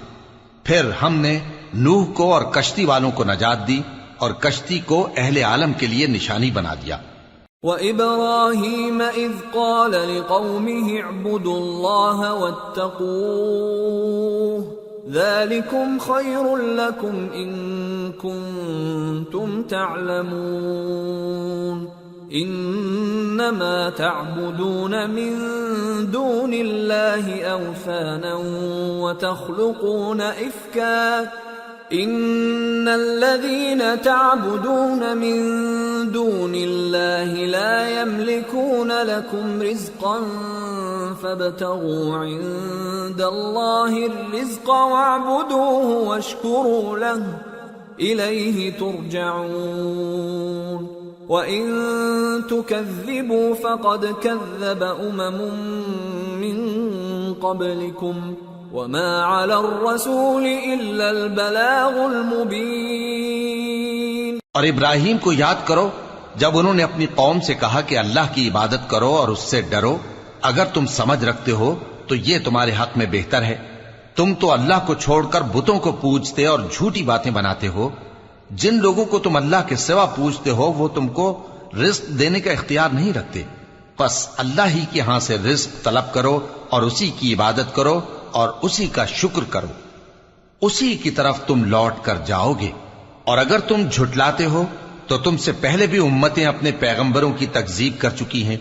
پھر ہم نے نوح کو اور کشتی والوں کو نجات دی اور کشتی کو اہل عالم کے لیے نشانی بنا دیا. وَإِبْرَاهِيمَ إِذْ قَالَ لِقَوْمِهِ اعْبُدُوا اللَّهَ وَاتَّقُوهُ ذَلِكُمْ خَيْرٌ لَكُمْ إِن كُنتُمْ تَعْلَمُونَ. إِنَّمَا تَعْبُدُونَ مِن دُونِ اللَّهِ أَوْثَانًا وَتَخْلُقُونَ إِفْكًا إِنَّ الَّذِينَ تَعْبُدُونَ مِن دُونِ اللَّهِ لَا يَمْلِكُونَ لَكُمْ رِزْقًا فَابْتَغُوا عِندَ اللَّهِ الرِّزْقَ وَاعْبُدُوهُ وَاشْكُرُوا لَهُ إِلَيْهِ تُرْجَعُونَ. وَإِن تُكَذِّبُوا فَقَدْ كَذَّبَ أُمَمٌ مِّن قَبْلِكُمْ وَمَا عَلَى الرَّسُولِ إِلَّا الْبَلَاغُ الْمُبِينُ. اور ابراہیم کو یاد کرو جب انہوں نے اپنی قوم سے کہا کہ اللہ کی عبادت کرو اور اس سے ڈرو، اگر تم سمجھ رکھتے ہو تو یہ تمہارے حق میں بہتر ہے. تم تو اللہ کو چھوڑ کر بتوں کو پوجتے اور جھوٹی باتیں بناتے ہو. جن لوگوں کو تم اللہ کے سوا پوجتے ہو وہ تم کو رزق دینے کا اختیار نہیں رکھتے. پس اللہ ہی کے ہاں سے رزق طلب کرو اور اسی کی عبادت کرو اور اسی کا شکر کرو، اسی کی طرف تم لوٹ کر جاؤ گے۔ اور اگر تم جھٹلاتے ہو تو تم سے پہلے بھی امتیں اپنے پیغمبروں کی تکذیب کر چکی ہیں،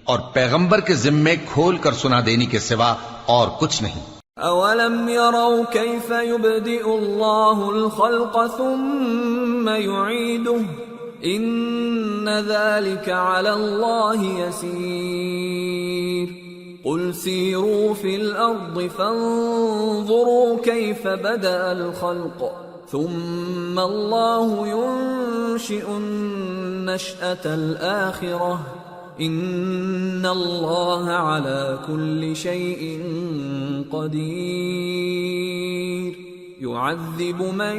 اور پیغمبر کے ذمے کھول کر سنا دینے کے سوا اور کچھ نہیں۔ اولم يروا كيف يبدئ الله الخلق ثم يعيده ان ذلك على الله يسير قل سيروا في الارض فانظروا كيف بدأ الخلق ثم الله ينشئ النشأة الآخرة ان اللہ علی کل شیء قدیر یعذب من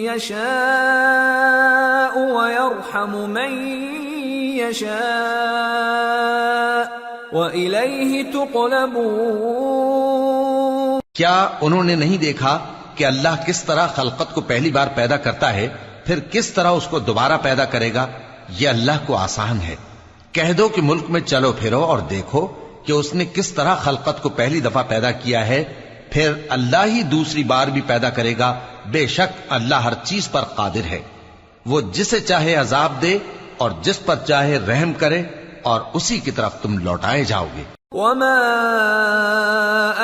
یشاء ویرحم من یشاء وإلیہ تقلبون۔ کیا انہوں نے نہیں دیکھا کہ اللہ کس طرح خلقت کو پہلی بار پیدا کرتا ہے، پھر کس طرح اس کو دوبارہ پیدا کرے گا؟ یہ اللہ کو آسان ہے۔ کہہ دو کہ ملک میں چلو پھرو اور دیکھو کہ اس نے کس طرح خلقت کو پہلی دفعہ پیدا کیا ہے، پھر اللہ ہی دوسری بار بھی پیدا کرے گا۔ بے شک اللہ ہر چیز پر قادر ہے، وہ جسے چاہے عذاب دے اور جس پر چاہے رحم کرے، اور اسی کی طرف تم لوٹائے جاؤ گے۔ وما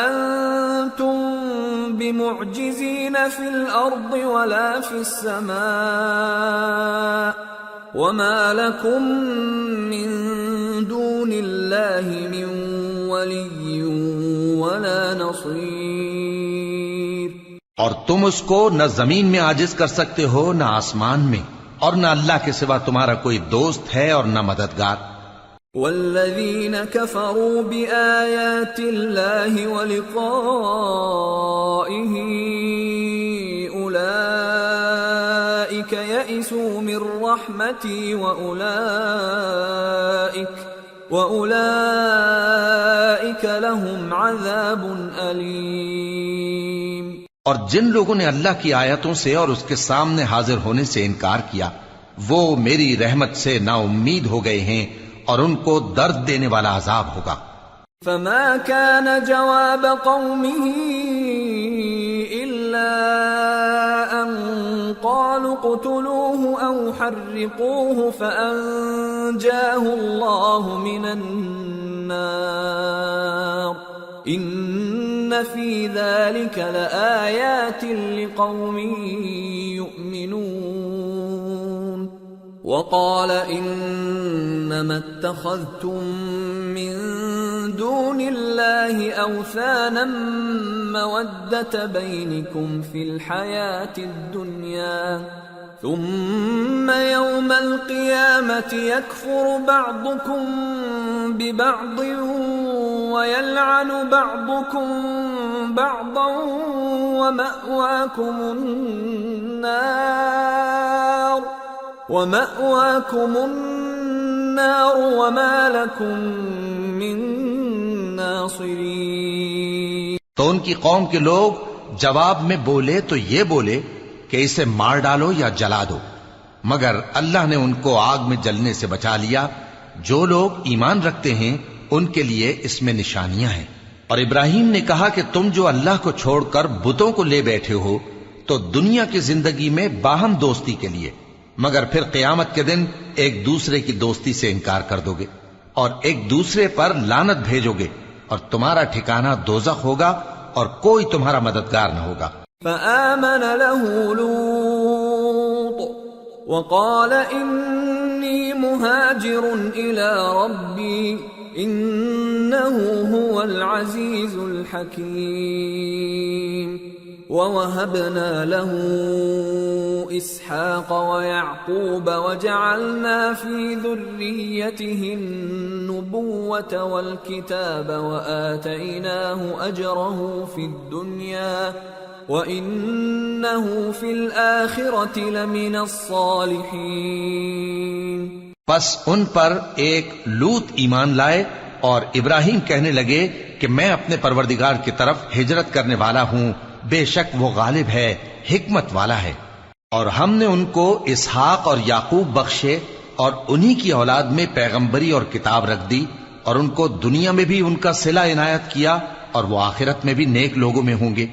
انتم بمعجزین فی الارض ولا فی السماء وما لكم من دون اللہ من ولی ولا نصیر۔ اور تم اس کو نہ زمین میں عاجز کر سکتے ہو نہ آسمان میں، اور نہ اللہ کے سوا تمہارا کوئی دوست ہے اور نہ مددگار۔ والذین کفروا بآیات اللہ ولقائہ اولئک یئسوا من رحمتی وأولئک لهم عذاب علیم۔ اور جن لوگوں نے اللہ کی آیتوں سے اور اس کے سامنے حاضر ہونے سے انکار کیا، وہ میری رحمت سے نا امید ہو گئے ہیں، اور ان کو درد دینے والا عذاب ہوگا۔ فما كان جواب قومه إلا أن قالوا اقتلوه أو حرقوه فأنجاه الله من النار إن في ذلك لآيات لقوم يؤمنون۔ وقال انما اتخذتم من دون الله اوثانا مودة بينكم في الحياة الدنيا ثم يوم القيامة يكفر بعضكم ببعض ويلعن بعضكم بعضا ومأواكم النار وما لكم من ناصرین۔ تو ان کی قوم کے لوگ جواب میں بولے تو یہ بولے کہ اسے مار ڈالو یا جلا دو، مگر اللہ نے ان کو آگ میں جلنے سے بچا لیا۔ جو لوگ ایمان رکھتے ہیں ان کے لیے اس میں نشانیاں ہیں۔ اور ابراہیم نے کہا کہ تم جو اللہ کو چھوڑ کر بتوں کو لے بیٹھے ہو تو دنیا کی زندگی میں باہم دوستی کے لیے، مگر پھر قیامت کے دن ایک دوسرے کی دوستی سے انکار کر دو گے اور ایک دوسرے پر لعنت بھیجو گے، اور تمہارا ٹھکانہ دوزخ ہوگا اور کوئی تمہارا مددگار نہ ہوگا۔ فآمن له لوط وقال انی مہاجر الی ربی انه هو العزیز الحکیم۔ ووهبنا له اسحاق ويعقوب وجعلنا في ذريته النبوة والكتاب وآتيناه أجره في الدنيا وإنه في الآخرة لمن الصالحين۔ پس ان پر ایک لوط ایمان لائے، اور ابراہیم کہنے لگے کہ میں اپنے پروردگار کی طرف ہجرت کرنے والا ہوں، بے شک وہ غالب ہے، حکمت والا ہے۔ اور ہم نے ان کو اسحاق اور یعقوب بخشے اور انہی کی اولاد میں پیغمبری اور کتاب رکھ دی، اور ان کو دنیا میں بھی ان کا صلہ عنایت کیا، اور وہ آخرت میں بھی نیک لوگوں میں ہوں گے۔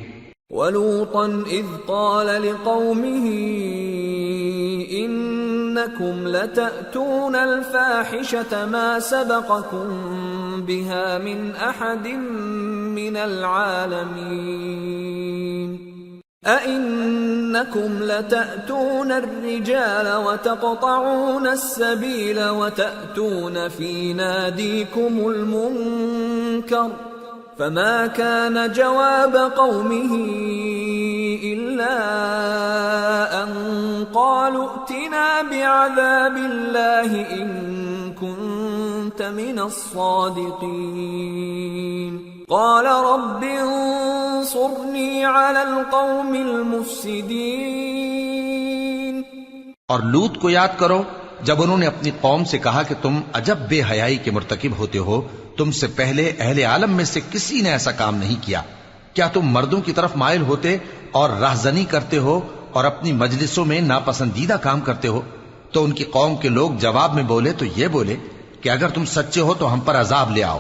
وَلُوطًا إِذْ قَالَ لِقَوْمِهِ إِنَّكُمْ لَتَأْتُونَ الْفَاحِشَةَ مَا سَبَقَكُمْ بِهَا مِنْ أَحَدٍ مِّنَ الْعَالَمِينَ أَإِنَّكُمْ لَتَأْتُونَ الرِّجَالَ وَتَقْطَعُونَ السَّبِيلَ وَتَأْتُونَ فِي نَادِيكُمُ الْمُنكَرَ فما كان جواب قومه إلا أن قالوا ائتنا بعذاب الله إن كنت من الصادقين قال رب انصرني على القوم المفسدين۔ اور لوط کو یاد کرو جب انہوں نے اپنی قوم سے کہا کہ تم عجب بے حیائی کے مرتکب ہوتے ہو، تم سے پہلے اہل عالم میں سے کسی نے ایسا کام نہیں کیا۔ کیا تم مردوں کی طرف مائل ہوتے اور راہزنی کرتے ہو اور اپنی مجلسوں میں ناپسندیدہ کام کرتے ہو؟ تو ان کی قوم کے لوگ جواب میں بولے تو یہ بولے کہ اگر تم سچے ہو تو ہم پر عذاب لے آؤ۔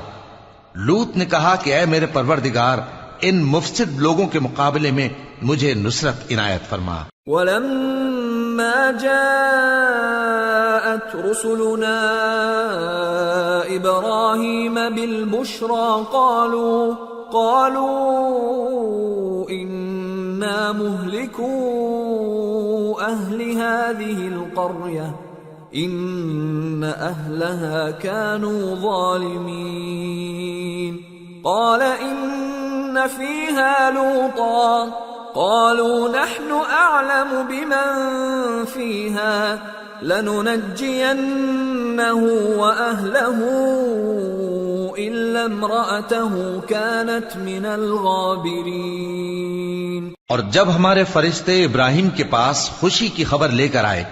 لوط نے کہا کہ اے میرے پروردگار، ان مفسد لوگوں کے مقابلے میں مجھے نصرت عنایت فرما۔ وَلَمَّا جَاءَتْ رُسُلُنَا إِبْرَاهِيمَ بِالْبُشْرَى قَالُوا إِنَّا مُهْلِكُو أَهْلِ هَذِهِ الْقَرْيَةِ إِنَّ أَهْلَهَا كَانُوا ظَالِمِينَ قَالَ إِنَّ فِيهَا لُوطًا قالوا نحن أعلم بمن فيها لننجينه وأهله إلا امرأته كانت من الغابرين۔ اور جب ہمارے فرشتے ابراہیم کے پاس خوشی کی خبر لے کر آئے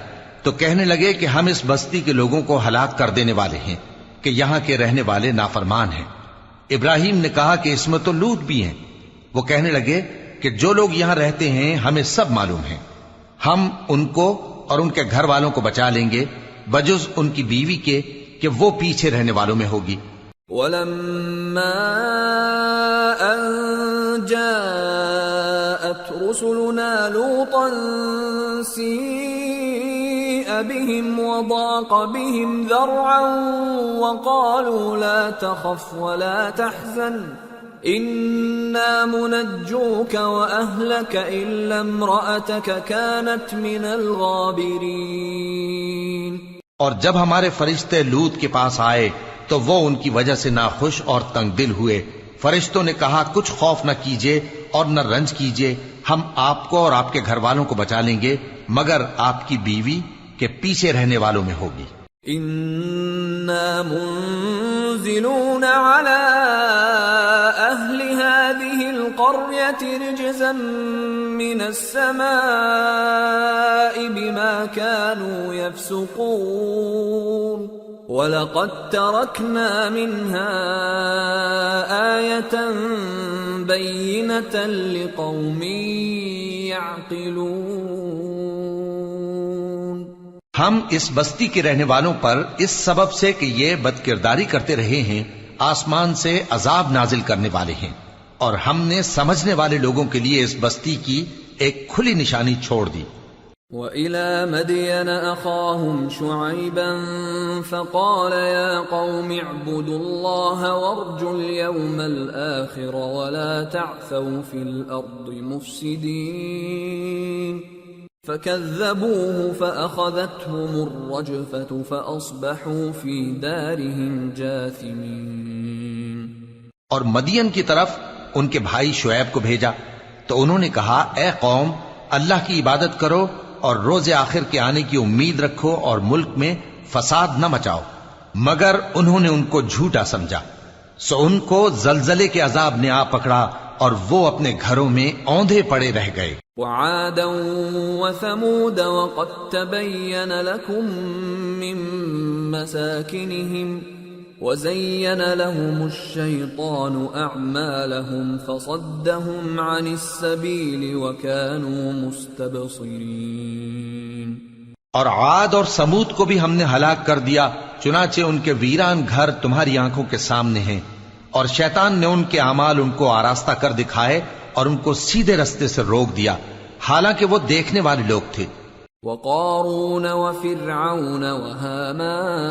تو کہنے لگے کہ ہم اس بستی کے لوگوں کو ہلاک کر دینے والے ہیں کہ یہاں کے رہنے والے نافرمان ہیں۔ ابراہیم نے کہا کہ اس میں تو لوط بھی ہیں۔ وہ کہنے لگے کہ جو لوگ یہاں رہتے ہیں ہمیں سب معلوم ہیں، ہم ان کو اور ان کے گھر والوں کو بچا لیں گے بجز ان کی بیوی کے کہ وہ پیچھے رہنے والوں میں ہوگی۔ وَلَمَّا أَن جَاءَتْ رُسُلُنَا لُوطًا سِيءَ بِهِمْ وَضَاقَ بِهِمْ ذَرْعًا وَقَالُوا لَا تَخَفْ وَلَا تَحْزَنْ إِنَّا مُنَجُّوكَ وَأَهْلَكَ إِلَّا امْرَأَتَكَ كَانَتْ مِنَ الْغَابِرِينَ۔ اور جب ہمارے فرشتے لوط کے پاس آئے تو وہ ان کی وجہ سے ناخوش اور تنگ دل ہوئے۔ فرشتوں نے کہا کچھ خوف نہ کیجیے اور نہ رنج کیجیے، ہم آپ کو اور آپ کے گھر والوں کو بچا لیں گے مگر آپ کی بیوی کے پیچھے رہنے والوں میں ہوگی۔ إِنَّا مُنزِلُونَ عَلَىٰ أَهْلِ هَٰذِهِ الْقَرْيَةِ رِجْزًا مِّنَ السَّمَاءِ بِمَا كَانُوا يَفْسُقُونَ وَلَقَدْ تَرَكْنَا مِنْهَا آيَةً بَيِّنَةً لِقَوْمٍ يَعْقِلُونَ۔ ہم اس بستی کے رہنے والوں پر اس سبب سے کہ یہ بدکرداری کرتے رہے ہیں آسمان سے عذاب نازل کرنے والے ہیں، اور ہم نے سمجھنے والے لوگوں کے لیے اس بستی کی ایک کھلی نشانی چھوڑ دی۔ وَإِلَى مَدْيَنَ أَخَاهُمْ شُعَيْبًا فَقَالَ يَا قَوْمِ اعْبُدُوا اللَّهَ وَارْجُوا الْيَوْمَ الْآخِرَ وَلَا تَعْثَوْا فِي الْأَرْضِ مُفْسِدِينَ فَكَذَّبُوهُ فَأَخَذَتْهُمُ الرَّجْفَةُ فَأَصْبَحُوا فِي دَارِهِمْ جَاثِمِينَ۔ اور مدین کی طرف ان کے بھائی شعیب کو بھیجا تو انہوں نے کہا اے قوم، اللہ کی عبادت کرو اور روز آخر کے آنے کی امید رکھو اور ملک میں فساد نہ مچاؤ، مگر انہوں نے ان کو جھوٹا سمجھا، سو ان کو زلزلے کے عذاب نے آ پکڑا اور وہ اپنے گھروں میں اوندھے پڑے رہ گئے۔ وعادا وثمود وقد تبين لكم من مساكنهم وزين لهم الشيطان أعمالهم فصدهم عن السبيل وكانوا مستبصرين۔ اور عاد اور سمود کو بھی ہم نے ہلاک کر دیا، چنانچہ ان کے ویران گھر تمہاری آنکھوں کے سامنے ہیں، اور شیطان نے ان کے اعمال ان کو آراستہ کر دکھائے اور ان کو سیدھے رستے سے روک دیا، حالانکہ وہ دیکھنے والے لوگ تھے۔ وقارون وفرعون وهامان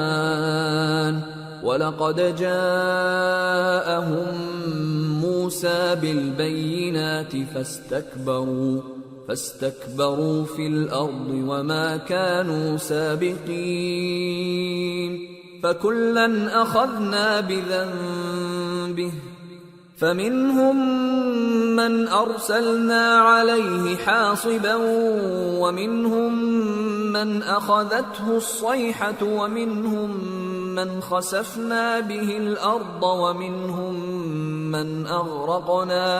وَلَقَدْ جَاءَهُم مُوسَى بِالْبَيِّنَاتِ فَاسْتَكْبَرُوا فِي الْأَرْضِ وَمَا كَانُوا سَابِقِينَ فَكُلًّا أَخَذْنَا بِذَنبِهِ فَمِنْهُمْ مَنْ أَرْسَلْنَا عَلَيْهِ حَاصِبًا وَمِنْهُمْ مَنْ أَخَذَتْهُ الصَّيْحَةُ وَمِنْهُمْ مَنْ خَسَفْنَا بِهِ الْأَرْضَ وَمِنْهُمْ مَنْ أَغْرَقْنَا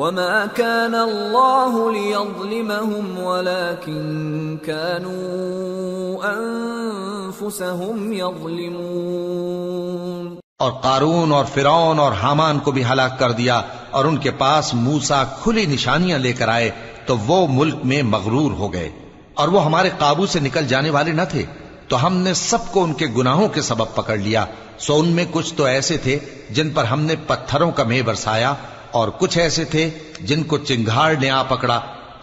وَمَا كَانَ اللَّهُ لِيَظْلِمَهُمْ وَلَكِنْ كَانُوا أَنفُسَهُمْ يَظْلِمُونَ۔ اور قارون اور فرعون اور حامان کو بھی ہلاک کر دیا، اور ان کے پاس موسیٰ کھلی نشانیاں لے کر آئے تو وہ ملک میں مغرور ہو گئے، اور وہ ہمارے قابو سے نکل جانے والے نہ تھے، تو ہم نے سب کو ان کے گناہوں کے سبب پکڑ لیا۔ سو ان میں کچھ تو ایسے تھے جن پر ہم نے پتھروں کا مے برسایا، اور کچھ ایسے تھے جن کو چنگھاڑ نے آ پکڑا،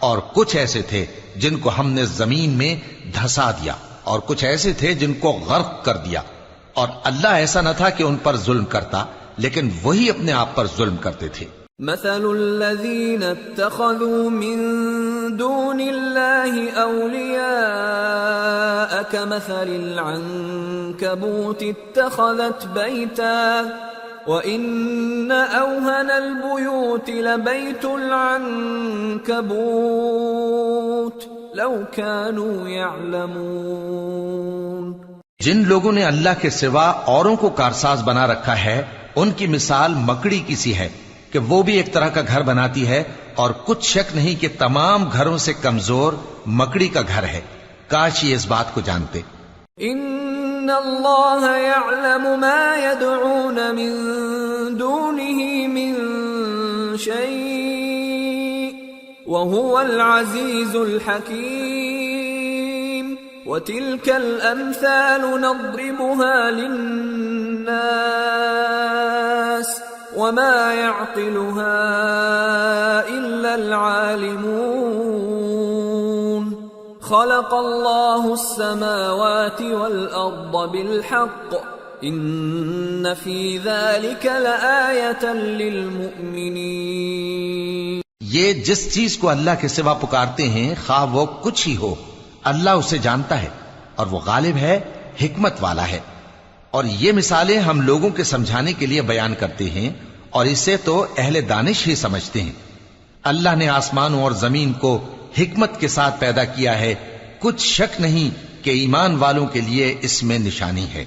اور کچھ ایسے تھے جن کو ہم نے زمین میں دھسا دیا، اور کچھ ایسے تھے جن کو غرق کر دیا۔ اور اللہ ایسا نہ تھا کہ ان پر ظلم کرتا، لیکن وہی اپنے آپ پر ظلم کرتے تھے۔ مثل الذين اتخذوا من دون الله أولياء كمثل العنكبوت اتخذت بيتا وإن أوهن البيوت لبيت العنكبوت لو كانوا يعلمون۔ جن لوگوں نے اللہ کے سوا اوروں کو کارساز بنا رکھا ہے، ان کی مثال مکڑی کی سی ہے کہ وہ بھی ایک طرح کا گھر بناتی ہے، اور کچھ شک نہیں کہ تمام گھروں سے کمزور مکڑی کا گھر ہے۔ کاش یہ اس بات کو جانتے۔ ان اللہ یعلم ما يدعون من دونه من شیء وهو العزیز الحکیم وتلك الامثال نضربها للناس وما يعقلها إلا العالمون۔ خلق الله السماوات والأرض بالحق إن في ذلك لآية للمؤمنين۔ یہ جس چیز کو اللہ کے سوا پکارتے ہیں، خواہ وہ کچھ ہی ہو، اللہ اسے جانتا ہے، اور وہ غالب ہے، حکمت والا ہے۔ اور یہ مثالیں ہم لوگوں کے سمجھانے کے لیے بیان کرتے ہیں، اور اسے تو اہل دانش ہی سمجھتے ہیں۔ اللہ نے آسمانوں اور زمین کو حکمت کے ساتھ پیدا کیا ہے، کچھ شک نہیں کہ ایمان والوں کے لیے اس میں نشانی ہے۔